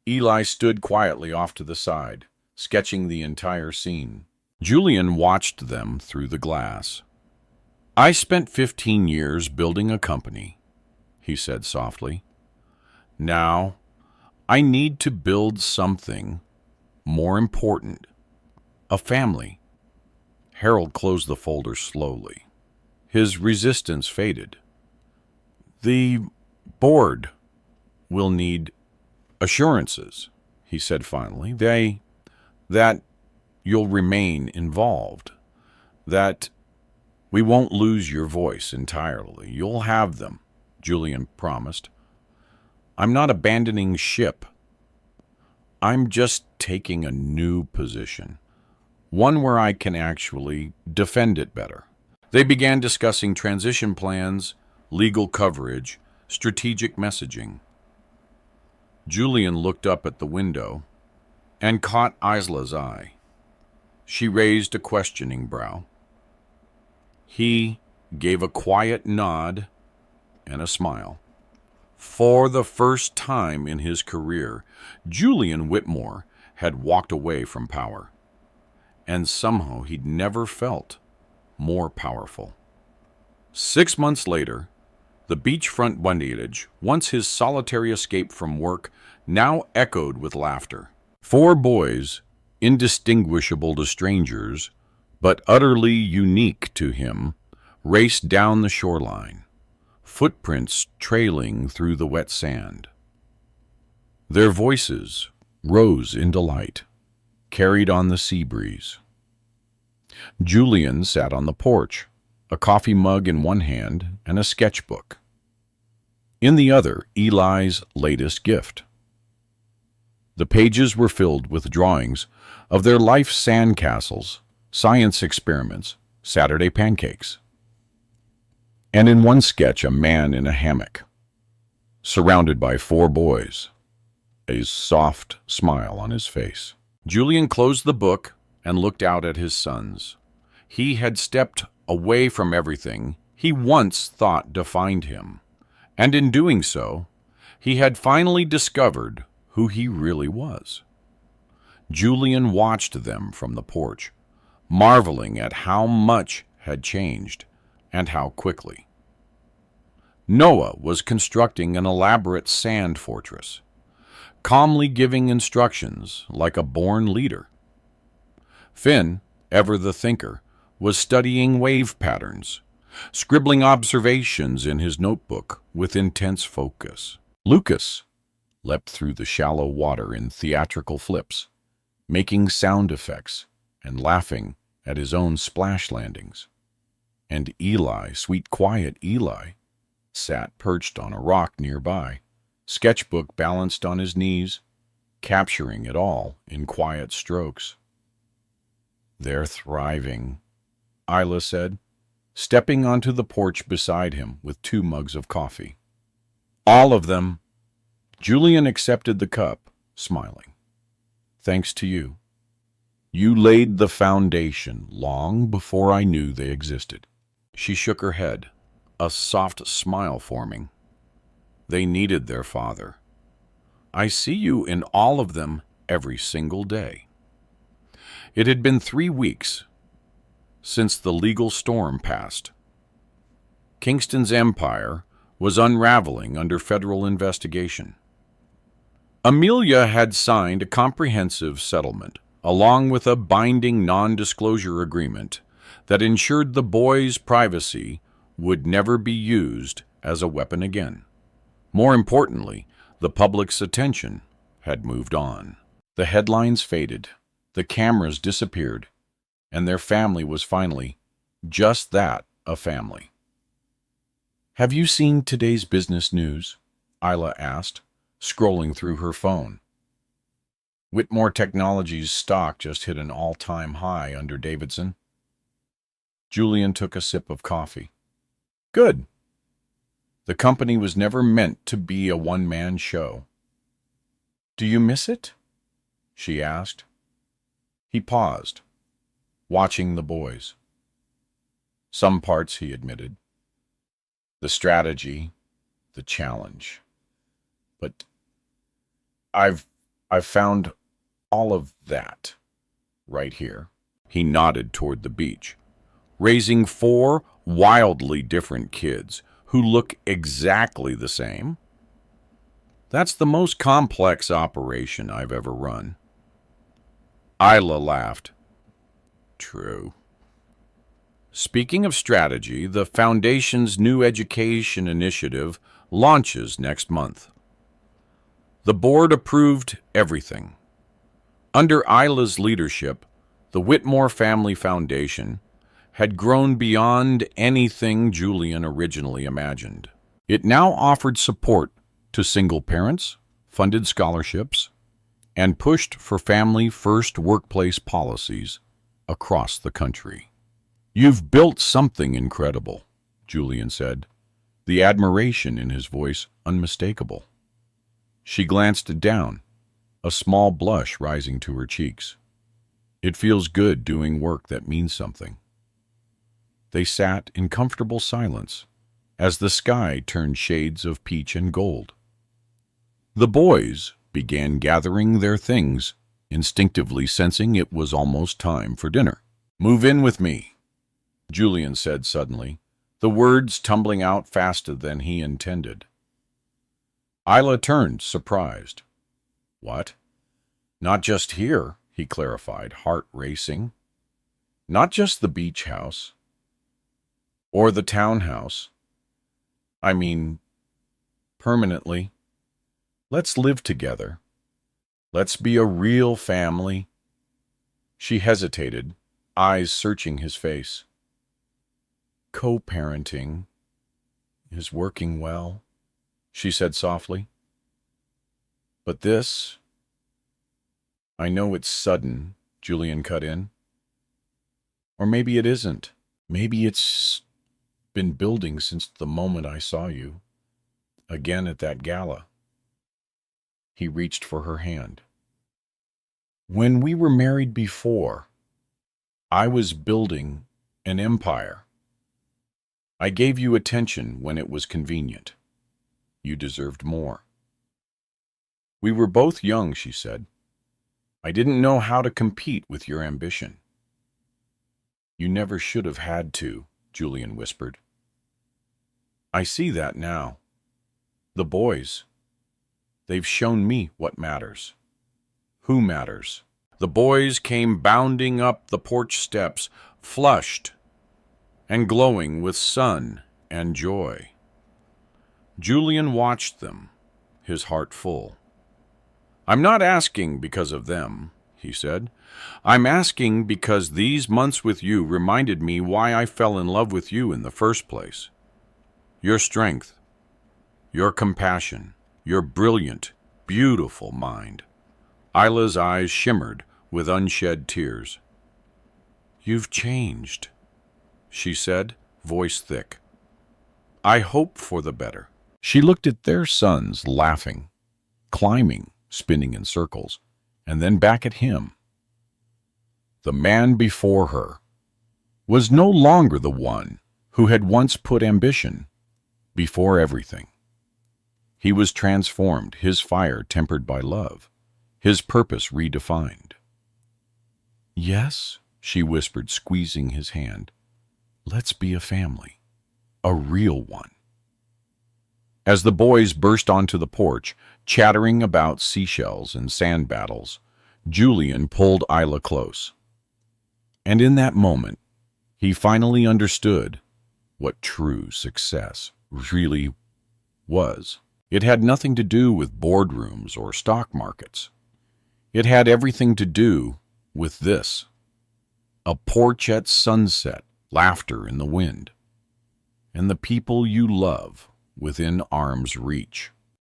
Eli stood quietly off to the side, sketching the entire scene. Julian watched them through the glass. I spent 15 years building a company, he said softly. Now, I need to build something more important. A family. Harold closed the folder slowly. His resistance faded. The board will need assurances, he said finally. That you'll remain involved. That we won't lose your voice entirely. You'll have them, Julian promised. I'm not abandoning ship. I'm just taking a new position. One where I can actually defend it better. They began discussing transition plans, legal coverage, strategic messaging. Julian looked up at the window and caught Isla's eye. She raised a questioning brow. He gave a quiet nod and a smile. For the first time in his career, Julian Whitmore had walked away from power. And somehow he'd never felt more powerful. 6 months later, the beachfront Wendiage, once his solitary escape from work, now echoed with laughter. 4 boys, indistinguishable to strangers, but utterly unique to him, raced down the shoreline, footprints trailing through the wet sand. Their voices rose in delight, carried on the sea breeze. Julian sat on the porch, a coffee mug in one hand and a sketchbook. In the other, Eli's latest gift. The pages were filled with drawings of their life sandcastles, science experiments, Saturday pancakes. And in one sketch, a man in a hammock, surrounded by 4 boys, a soft smile on his face. Julian closed the book and looked out at his sons. He had stepped away from everything he once thought defined him, and in doing so, he had finally discovered who he really was. Julian watched them from the porch, marveling at how much had changed and how quickly. Noah was constructing an elaborate sand fortress, calmly giving instructions like a born leader. Finn, ever the thinker, was studying wave patterns, scribbling observations in his notebook with intense focus. Lucas leapt through the shallow water in theatrical flips, making sound effects and laughing at his own splash landings. And Eli, sweet quiet Eli, sat perched on a rock nearby, sketchbook balanced on his knees, capturing it all in quiet strokes. "They're thriving," Isla said, stepping onto the porch beside him with 2 mugs of coffee. "All of them." Julian accepted the cup, smiling. "Thanks to you. You laid the foundation long before I knew they existed." She shook her head, a soft smile forming. "They needed their father. I see you in all of them every single day." It had been 3 weeks since the legal storm passed. Kingston's empire was unraveling under federal investigation. Amelia had signed a comprehensive settlement, along with a binding non-disclosure agreement that ensured the boys' privacy would never be used as a weapon again. More importantly, the public's attention had moved on. The headlines faded, the cameras disappeared, and their family was finally just that, a family. "Have you seen today's business news?" Isla asked, scrolling through her phone. Whitmore Technologies' stock just hit an all-time high under Davidson. Julian took a sip of coffee. "Good. The company was never meant to be a one-man show." "Do you miss it?" she asked. He paused, watching the boys. "Some parts," he admitted. "The strategy, the challenge. But I've found all of that right here." He nodded toward the beach, raising 4 wildly different kids who look exactly the same. "That's the most complex operation I've ever run." Isla laughed. "True." Speaking of strategy, the Foundation's new education initiative launches next month. The board approved everything. Under Isla's leadership, the Whitmore Family Foundation had grown beyond anything Julian originally imagined. It now offered support to single parents, funded scholarships, and pushed for family-first workplace policies across the country. "You've built something incredible," Julian said, the admiration in his voice unmistakable. She glanced down, a small blush rising to her cheeks. "It feels good doing work that means something." They sat in comfortable silence as the sky turned shades of peach and gold. The boys began gathering their things, instinctively sensing it was almost time for dinner. "Move in with me," Julian said suddenly, the words tumbling out faster than he intended. Isla turned, surprised. "What?" "Not just here," he clarified, heart racing. "Not just the beach house. Or the townhouse. I mean, permanently. Let's live together. Let's be a real family." She hesitated, eyes searching his face. "Co-parenting is working well," she said softly. "But this—" "I know it's sudden," Julian cut in. "Or maybe it isn't. Maybe it's been building since the moment I saw you again at that gala." He reached for her hand. When we were married before, I was building an empire. I gave you attention when it was convenient. You deserved more. We were both young, she said. I didn't know how to compete with your ambition. You never should have had to, Julian whispered. I see that now. The boys, they've shown me what matters. Who matters? The boys came bounding up the porch steps, flushed and glowing with sun and joy. Julian watched them, his heart full. I'm not asking because of them, he said. I'm asking because these months with you reminded me why I fell in love with you in the first place. Your strength, your compassion, your brilliant, beautiful mind. Isla's eyes shimmered with unshed tears. You've changed, she said, voice thick. I hope for the better. She looked at their sons, laughing, climbing, spinning in circles, and then back at him. The man before her was no longer the one who had once put ambition before everything. He was transformed, his fire tempered by love, his purpose redefined. Yes, she whispered, squeezing his hand. Let's be a family, a real one. As the boys burst onto the porch, chattering about seashells and sand battles, Julian pulled Isla close. And in that moment, he finally understood what true success really was. It had nothing to do with boardrooms or stock markets. It had everything to do with this. A porch at sunset, laughter in the wind, and the people you love within arm's reach.